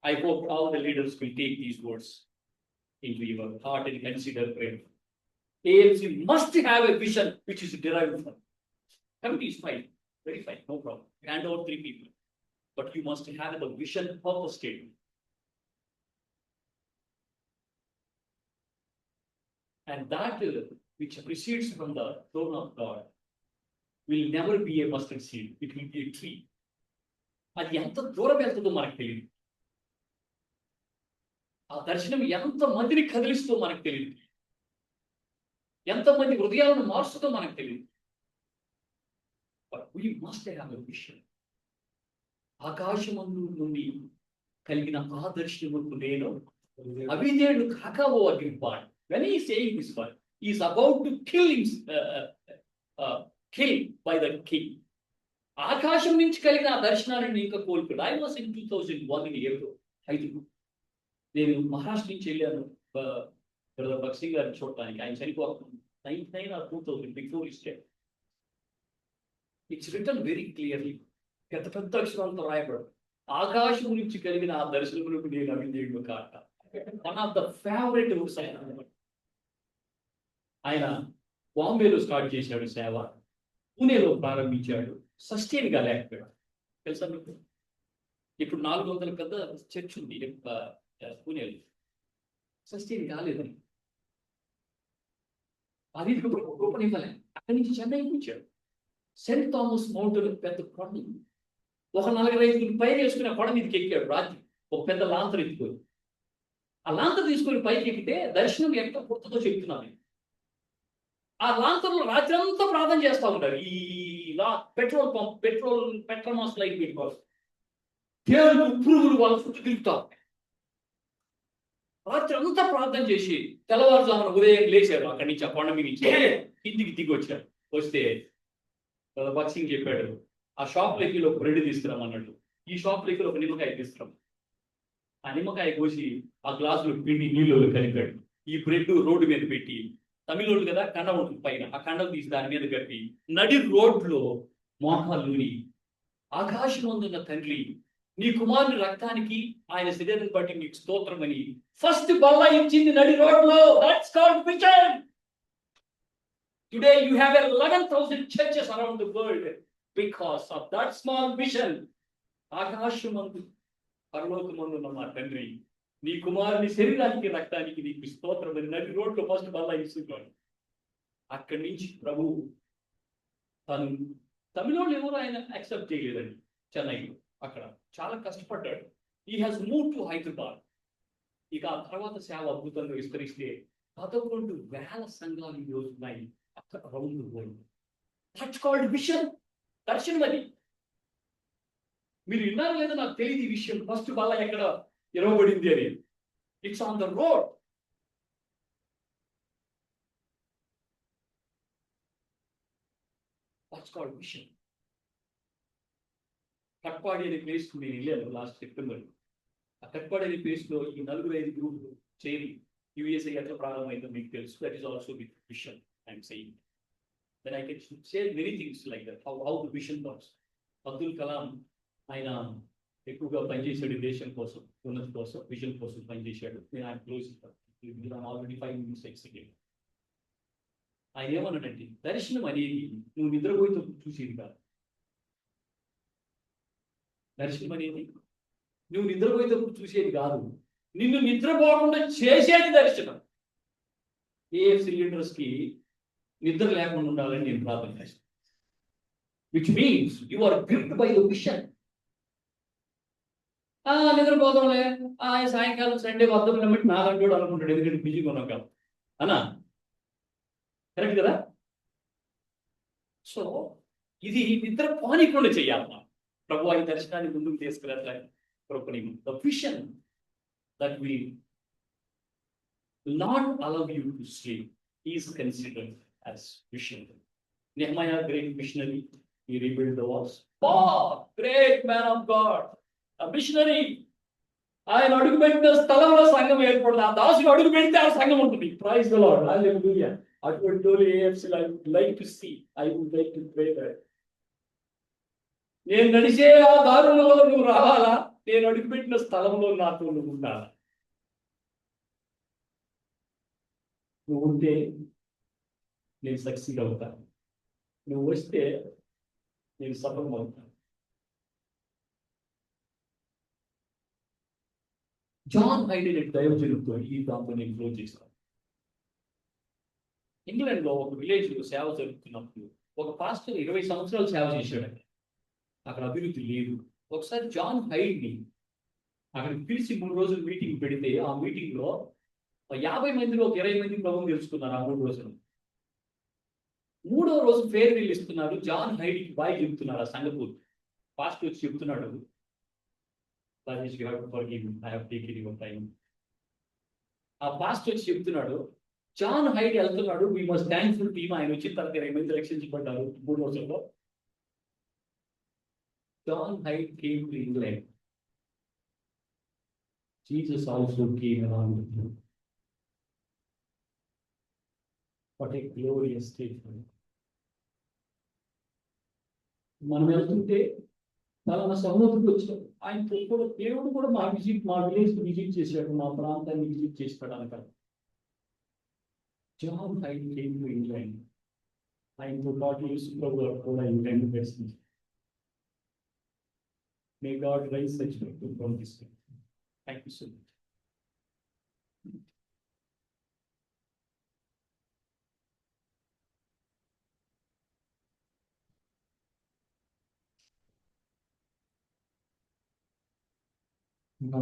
I hope all the leaders will take these words into your heart and consider prayer. AFC must have a vision which is derived from. Committee is fine, very fine, no problem. Hand over 3 people, but you must have the vision purpose statement. And that which proceeds from the throne of God will never be a mustard seed. It will be a tree. అది ఎంత దూరం వెళ్తుందో మనకు తెలియదు. ఆ దర్శనం ఎంత మందిని కదిలిస్తుందో మనకు తెలియదు. ఎంతమంది హృదయాలను మార్చుతో మనకు తెలియదు. But we must have a vision. ఆకాశమందు నుండి కలిగిన ఆ దర్శనముకు నేను అవిధేయుడు కాక ఓ Agrippa. When he is saying this one, he is about to kill by the king. ఆకాశం నుంచి కలిగిన ఆ దర్శనాన్ని ఇంకా కోల్పోయాడు. I was in 2001 in April. నేను మహారాష్ట్ర నుంచి వెళ్ళాను బ్రదర్ భగత్ సింగ్ గారిని చూడటానికి. ఆయన చనిపోతుంది 99 or 2000 before his death. It's written very clearly, పెద్ద పెద్ద అక్షరాలతో రాయబడు, ఆకాశం నుంచి కలిగిన ఆ దర్శనములకు నేను అవిధేయుడు కాక. One of the favourite words ఆయన బాంబేలో స్టార్ట్ చేశాడు సేవ, పూణేలో ప్రారంభించాడు, సస్టైన్ గా లేకపోయాడు. తెలుసా మీకు? ఇప్పుడు 400 పెద్ద చర్చ్ ఉంది పూణేలో, సస్టైన్ కాలేదని. అది రూపనివ్వలే. అక్కడి నుంచి చెన్నైకి వచ్చాడు. సెయింట్ థామస్ మౌంటైన్ పెద్ద కొండ, ఒక 4-5 పైరు వేసుకుని కొండ మీదకి ఎక్కాడు రాత్రి, ఒక పెద్ద లాంతర్ ఎత్తుకొని. ఆ లాంతర్ తీసుకొని పైకి ఎక్కితే దర్శనం ఎంత పూర్తితో చెప్తున్నాను నేను. ఆ లాంతర్లో రాత్రి అంతా ప్రార్థన చేస్తూ ఉంటారు. ఈ పెట్రోల్ పంప్ పెట్రోమాస్ లైట్ పెట్టుకోవాలి. తేళ్లు పురుగులు వాళ్ళ చుట్టూ తిరుగుతా ఉంటాయి. రాత్రి అంతా ప్రార్థన చేసి తెల్లవారుజామున ఉదయం లేచారు. అక్కడి నుంచి ఆ కొండ మీద నుంచి కిందికి దిగి వచ్చారు. వస్తే బక్సింగ్ చెప్పాడు, ఆ షాప్ లెక్కి ఒక బ్రెడ్ తీసుకురామన్నాడు. ఈ షాప్ లెక్కి ఒక నిమ్మకాయ తీసుకురాం. ఆ నిమ్మకాయ కోసి ఆ గ్లాసులో పిండి నీళ్ళు కలిపాడు. ఈ బ్రెడ్ రోడ్డు మీద పెట్టి, తమిళోళ్ళు కదా కండ ఉంటుంది పైన, ఆ కండం తీసి దాని మీద కట్టి నడి రోడ్లో మోకాలు నూరి, ఆకాశం అందున్న తండ్రి, నీ కుమారుని రక్తానికి ఆయన శరీరం బట్టి నీకు స్తోత్రమని ఫస్ట్ బల్ల ఇచ్చింది నడి రోడ్లో. That's called mission. Today you have 11,000 churches around the world because of that small mission. ఆకాశమందు పరలోకమందున్న మా తండ్రి, నీ కుమారుని శరీరానికి రక్తానికి నీకు స్తోత్రమని నడి రోడ్లో ఫస్ట్ బల్ల ఇస్తున్నాడు. అక్కడి నుంచి ప్రభు తను తమిళోళ్ళు ఎవరు ఆయన యాక్సెప్ట్ చేయలేదండి. చెన్నైలో అక్కడ చాలా కష్టపడ్డాడు. ఈ హాజ్ మూవ్ టు హైదరాబాద్. ఇక ఆ తర్వాత సేవ అద్భుతంగా విస్తరిస్తే 11,000 సంఘాలు ఈ రోజు ఉన్నాయి around the world. That's called vision. దర్శనం అది. మీరు విన్నారో లేదో నాకు తెలియదు ఈ విషయం. ఫస్ట్ బల్ల ఎక్కడ ఇరవబడింది అని. It's on the road. That's called vision. Katpadi అనే ప్లేస్ నేను వెళ్ళాను లాస్ట్ సెప్టెంబర్. ఆ కట్పాడి అనే ప్లేస్ లో ఈ 4-5 గ్రూపులు చేరి యుఎస్ఏ ఎట్లా ప్రారంభమైందో మీకు తెలుసు. That is also with vision I'm saying. Then I can share many things like that. How the vision works. Abdul Kalam ఆయన ఎక్కువగా పనిచేశాడు దేశం కోసం, ఉన్నత కోసం, విషన్ కోసం పనిచేశాడు. నేను ఆయన క్లోజ్ ఆల్రెడీ 5 minutes ఎక్స్టెండ్. ఆయన ఏమన్నాడంటే, దర్శనం అనేది నువ్వు నిద్రపోయితో చూసేది కాదు. దర్శనం అనేది నువ్వు నిద్రపోయేటప్పుడు చూసేది కాదు, నిన్ను నిద్రపోకుండా చేసేది దర్శనం. ఏఎఫ్సి లీడర్స్ కి నిద్ర లేకుండా ఉండాలని నేను ప్రార్థన చేస్తాను. Which means you are gripped by the vision. నిద్రపోతాంలే, సాయంకాలం సండే వద్దాం బట్టి నాలంటోడు అనుకుంటాడు, ఎందుకంటే బిజీగా ఉన్నాం కదా అన్నా. కరెక్ట్ కదా? సో ఇది నిద్ర పోనీకుండా చెయ్యాలమ్మా. ప్రభు ఈ దర్శనాన్ని ముందుకు తీసుకురావడానికి కృపణీయం. The vision that will not allow you to sleep is considered as vision. Nehemiah great missionary, he rebuilt the walls. Paul, great man of God, a missionary. ఆయన అడుగు పెట్టిన స్థలంలో సంఘం ఏర్పడుతుంది. ఆ దాసుడు అడుగు పెడితే ఆ సంఘం ఉంటుంది. Praise the Lord. హల్లెలూయా. అటువంటి వాళ్ళు AFC I would like to see. I would like to pray that. నేను నడిచే ఆ దారుణంలో నువ్వు రావాలా, నేను అడుగుపెట్టిన స్థలంలో నాతో నువ్వు ఉండాలా. నువ్వు ఉంటే నేను సక్సీడ్ అవుతాను, నువ్వు వస్తే నేను సఫలం అవుతాను. జాన్ హైడెన్ దైవజనుడితో ఈ దాంతో నేను క్లోజ్ చేస్తాను. ఇంగ్లాండ్ లో ఒక విలేజ్ లో సేవ జరుగుతున్నప్పుడు ఒక పాస్టర్ 20 సంవత్సరాలు సేవ చేశాడు. అక్కడ అభివృద్ధి లేదు. ఒకసారి జాన్ హైడ్ ని అక్కడికి పిలిచి 3 రోజులు మీటింగ్ పెడితే, ఆ మీటింగ్ లో 50 మందిలో 20 మంది ప్రభువుని తెలుసుకున్నారు ఆ 3 రోజులు. 3వ రోజు ఫేర్వెల్ ఇస్తున్నారు. జాన్ హైడ్కి బాయ్ చెప్తున్నారు ఆ సంఘపూర్. పాస్టర్ వచ్చి చెప్తున్నాడు, ఆ పాస్టర్ వచ్చి చెప్తున్నాడు, జాన్ హైడ్ వెళ్తున్నాడు, వీ మస్ట్ థ్యాంక్ఫుల్ టీమ్. ఆయన వచ్చిన తర్వాత 20 మంది రక్షించబడ్డారు 3 రోజుల్లో. John Hyde came to England. Jesus also came along with him. What a glorious statement. మనం వెళ్తుంటే చాలా సహోదరులు వచ్చారు. ఆయనతో కూడా దేవుడు కూడా మా విలేజ్ విజిట్ చేశాడు, మా ప్రాంతాన్ని విజిట్ చేస్తాడు అనగా. John Hyde came to England. ఆయనతో పాటు యేసు ప్రభువు కూడా ఇంగ్లాండ్ దర్శించారు. May God raise such people from this way. Thank you so much.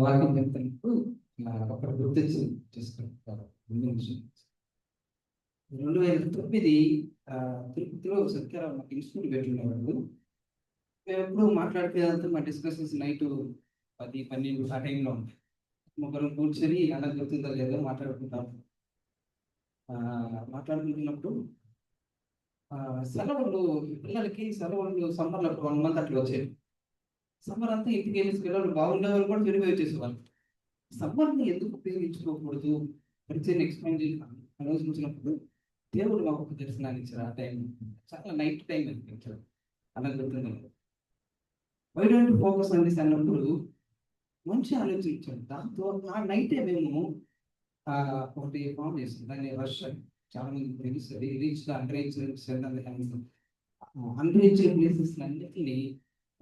వాక్యం చెప్తాను. అక్కడ గుర్తించి చేసుకుంటారు. 2009 తిరుపతిలో సత్యారావు మాకు ఇన్స్టిట్యూట్ పెట్టుకునేవాళ్ళు. మేము ఎప్పుడు మాట్లాడిపోయేదంతా మా డిస్కషన్స్ నైట్ 10, 12 ఆ టైంలో ఉంటాయి. ముగ్గురం కూర్చొని అలా గుర్తుందో లేదో మాట్లాడుకుంటాం. మాట్లాడుకుంటున్నప్పుడు సెలవులు పిల్లలకి సెలవులు సమ్మర్లో 1 month అట్లా వచ్చేది. సమ్మర్ అంతా ఇంటికి వెళ్ళేసి పిల్లలు బాగుండేవాళ్ళు కూడా తిరిగి వచ్చేసేవాళ్ళు. సమ్మర్ని ఎందుకు ఉపయోగించుకోకూడదు పరిచయం ఎక్స్ప్లెయిన్ చేసి ఆలోచించినప్పుడు దేవుడు మాకు ఒక దర్శనాన్ని ఇచ్చారు. ఆ టైం చాలా నైట్ టైం అనిపించారు. అలా గుర్తుంది. Why don't focus on this అన్నప్పుడు మంచి ఆలోచన ఇచ్చాడు. దాంతో ఆ నైటే మేము ఒకటి ఫామ్ చేస్తాం. దాన్ని రష్ చాలా మంది తెలుస్తుంది. రీచ్ అన్రీచ్డ్ ప్లేసెస్ అన్నింటినీ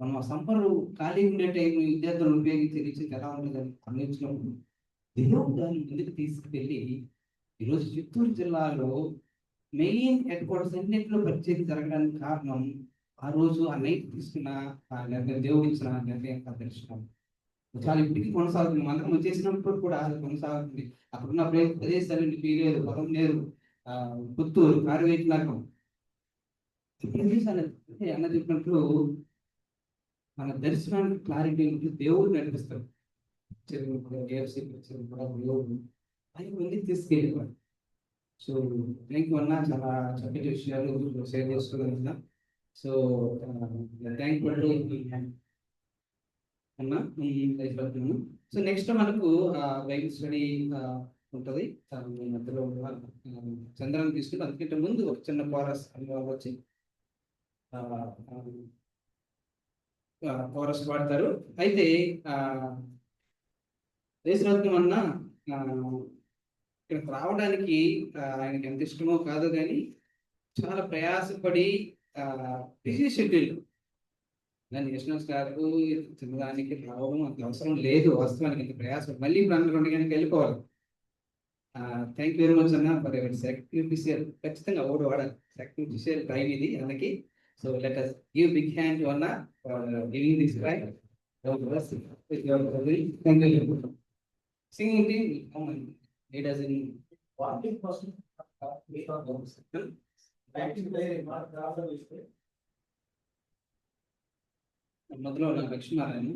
మనం ఆ సమ్మర్ ఖాళీ ఉండే టైం విద్యార్థులను ఉపయోగించి రీచ్ ఎలా ఉంటుందని ఆలోచించినప్పుడు దేవుడు దాన్ని ముందుకు తీసుకువెళ్ళి ఈరోజు చిత్తూరు జిల్లాలో మెయిన్ హెడ్ క్వార్టర్స్ అన్నింటిలో పరిచయం జరగడానికి కారణం ఆ రోజు ఆ నైట్ తీసుకున్న దేవుడు ఇచ్చిన నిర్ణయం దర్శనం చాలా ఇప్పటికీ కొనసాగుతుంది. మనం చేసినప్పుడు కూడా అది కొనసాగుతుంది. అక్కడున్న ప్రదేశాలు పీరేరు, పొలంనేరు, పుత్తూరు, కార్వేట్లాగం అన్న చెప్పినట్లు మన దర్శనానికి క్లారిటీ ఉంటుంది. దేవుడు నడిపిస్తాడు. చెరువు కూడా ఏఎఫ్సీ చెరువు కూడా దేవుడు ఆయన ముందుకు తీసుకెళ్ళేవాడు. సో థ్యాంక్ యూ అన్న, చాలా చక్కటి విషయాలు షేర్ చేసుకోగలుగుతున్నాం. సో థ్యాంక్ యూ అన్నా. సో నెక్స్ట్ మనకు బైబిల్ స్టడీ ఉంటుంది. మధ్యలో చంద్రాన్ని తీసుకుంటే అందుకంటే ముందు ఒక చిన్న కోరస్ అనుభవం వచ్చి కోరస్ పాడతారు. అయితే దేశరత్నం అన్న ఇక్కడికి రావడానికి ఆయనకి ఎంత ఇష్టమో కాదు కానీ చాలా ప్రయాసపడి బిజీ షెడ్యూల్ నేషనల్స్ గారు తినడానికి రావడం అంత అవసరం లేదు. వాస్తవానికి ఇంత ప్రయాసం మళ్ళీ ఇప్పుడు 2 గంటలకు వెళ్ళిపోవాలి. థ్యాంక్ యూ వెరీ మచ్ అన్న ఫర్ ఎవర్ సాక్రిఫిషియల్. ఖచ్చితంగా ఓడి వాడాలి. సాక్రిఫిషియల్ టైం ఇది అన్నకి. So let us give big hand to Anna for giving this right. Thank you. Singing team will come and lead us in 40% మొదలు లక్ష్మీనారాయణ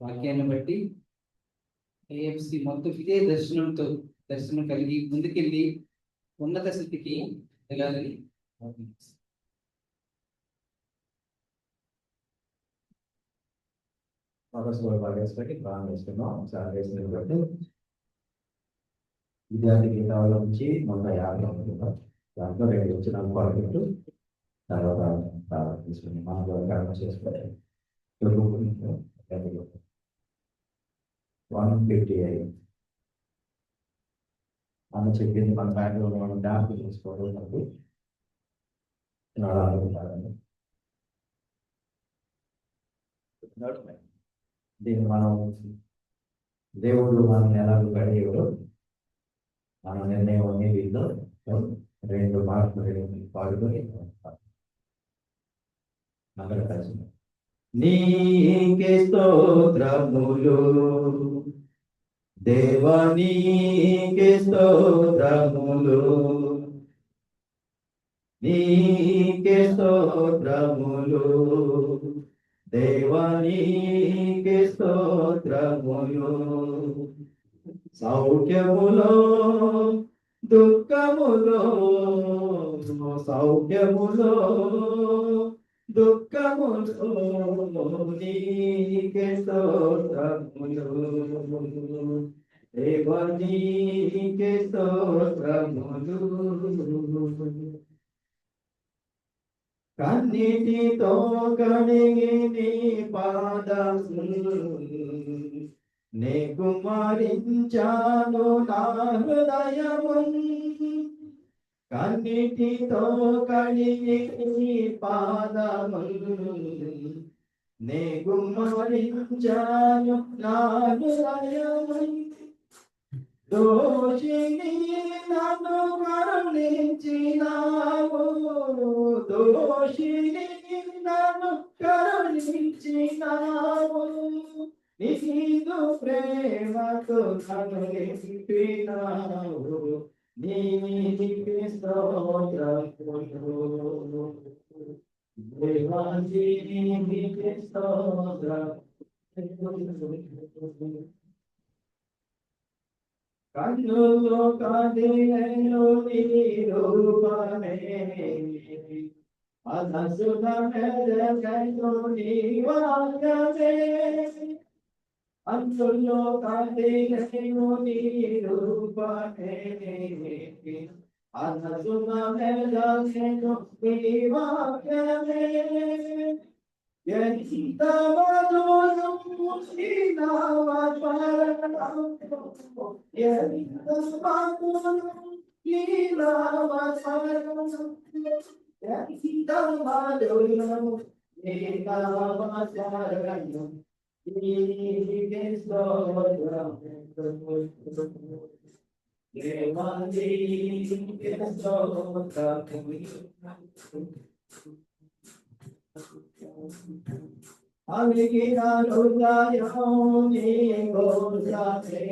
వాక్యాన్ని బట్టి AFC మొత్తం ఇదే దర్శనం కలిగి ముందుకెళ్ళి ఉన్నత స్థితికి వెళ్ళాలని విద్యార్థి గీతాల నుంచి 150 దాంట్లో 2 వచ్చిన పాయింట్ తర్వాత తీసుకుని మనం కర్మ చేసుకుంటాం. 158 అన్న చెప్పింది మన బ్యాంకులో మనం డాన్స్ చేసుకోవడం దీన్ని మనం దేవుడు మనల్ని ఎలా గడియడు మన నిర్ణయం అనే వీళ్ళు 2 మార్కులు పాల్గొని అక్కడ కలిసి నీకే స్తోత్రములు దేవా నీకే స్తోత్రములు నీకే స్తోత్రములు దేవా నీకే స్తోత్రములు సౌఖ్యములో దుఃఖములో సౌఖ్యములో దుఃఖములో నీకే స్తోత్రములు దేవా నీకే స్తోత్రములు కన్నిటితో కడిగి నీ పాదములు నే కుమారించాను నా హృదయము కన్నిటితో కడిగి నీ పాదములు నే కుమారించాను నా హృదయము దోషిని నన్ను కరుణించినావు దోషిని నన్ను కరుణించినావు నీదు ప్రేమతో నన్ను నింపినావు నీకు స్తోత్రములు దేవాజీ నీకు స్తోత్రములు కన్నులో కదిలేను నీ రూపమే మనసున మెదగను నీ వాక్యమే కన్నులో కదిలేను నీ రూపమే మనసున మెదగను నీ వాక్యమే ఎంత మధురం శ్రీనామస్మరణం ఎంత మధురం శ్రీనామస్మరణం ఎంత మధురం శ్రీనామస్మరణం నీకే స్తోత్రం దేవా నీకే స్తోత్రం అలిగిన హృదయముని గోసానే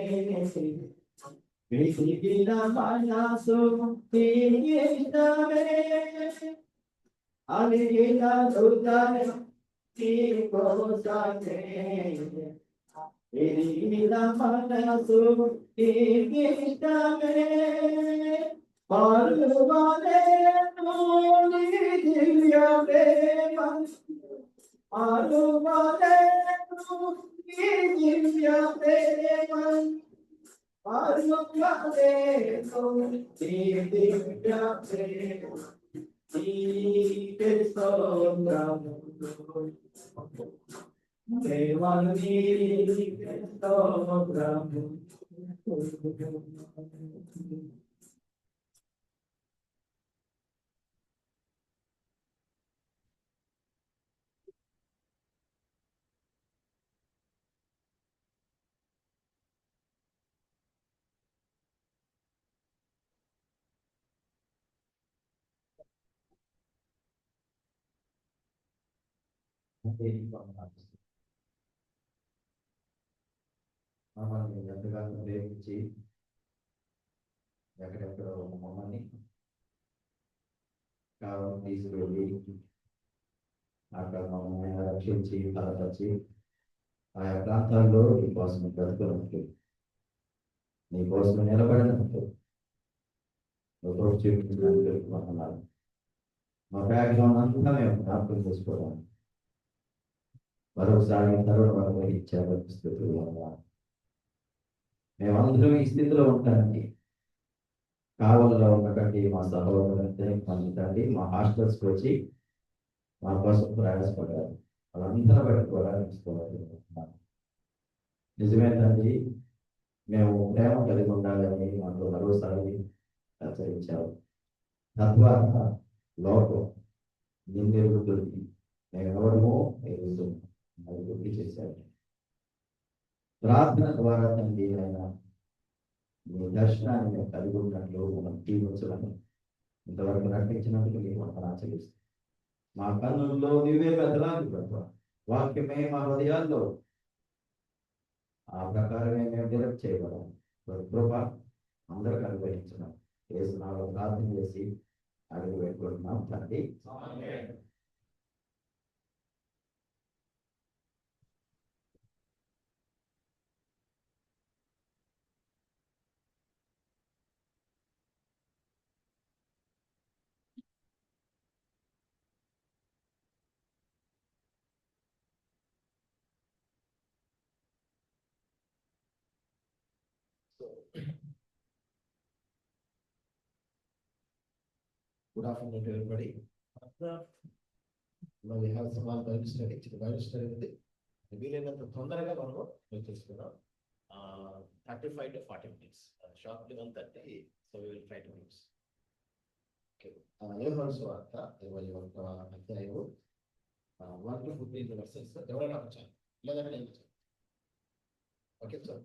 విసిగిన మనసు నీకిష్టమే అలిగిన హృదయం నీ గోసానే విసిగిన మనసు నీకిష్టమే పరువాలేను నీ దివ్య ప్రేమ పరువాలేను నీ దివ్య ప్రేమ పరువాలేను నీ దివ్య ప్రేమ నీకే స్తోత్రములు దేవా నీకే స్తోత్రములు మమ్మల్ని ఎంతగానో ప్రేమించి ఎక్కడెక్కడో మమ్మల్ని కావాలని తీసుకెళ్ళి అక్కడ మమ్మల్ని రక్షించి బలపరిచి ఆయా ప్రాంతాల్లో నీ కోసం బ్రతుకున్నట్టు నీ కోసం నిలబడినట్టు ఒకరు చూపించినట్టు మమ్మల్ని మా బ్యాక్గ్రౌండ్ అంతా మేము జ్ఞాపకం చేసుకోవడం మరొకసారి తరుణ మనకు ఇచ్చారు స్థితులు మేమందరం ఈ స్థితిలో ఉంటానికి కావలలో ఉన్నటువంటి మా సహోదరులంటే పొందుతండి మా హాస్టల్స్కి వచ్చి మా కోసం ప్రయాసపడ్డారు వాళ్ళందరూ పట్టుకోవాలి నిజమేనండి మేము ప్రేమ కలిగి ఉండాలని మాకు మరోసారి హెచ్చరించారు తద్వారా లోకం నిందెరుగుతుంది మేము ఎవరమో ఎరుగుతున్నాం అది గుర్తు చేశారు ప్రార్థన ద్వారా తండ్రి ఆయన మీ దర్శనాన్ని మేము కలిగి ఉన్నట్లు మనం తీర్చలను ఇంతవరకు నటించినందుకు మీకు మనం ఆచరిస్తాం మా కన్నుల్లో నీవే పెద్దలాంటి ప్రభు వాక్యమే మా హృదయాల్లో ఆ ప్రకారమే మేము డెవలప్ చేయగలం కృప అందరికి అనుగ్రహించినాం వేసినాలో ప్రార్థన చేసి అడుగు పెట్టుకుంటున్నాం తండ్రి Good afternoon to everybody. Now we have some more Bible study. Bible study ఉంది. వీలైనంత తొందరగా మనము చేసుకున్నాం 35 to 40 minutes. Shortly 1:30. So we will try to finish. Okay. యోహాను సువార్త 21వ అధ్యాయము 1 to 15 verses. ఎవరైనా వచ్చారు లేదంటే నేను వచ్చాను. Okay sir.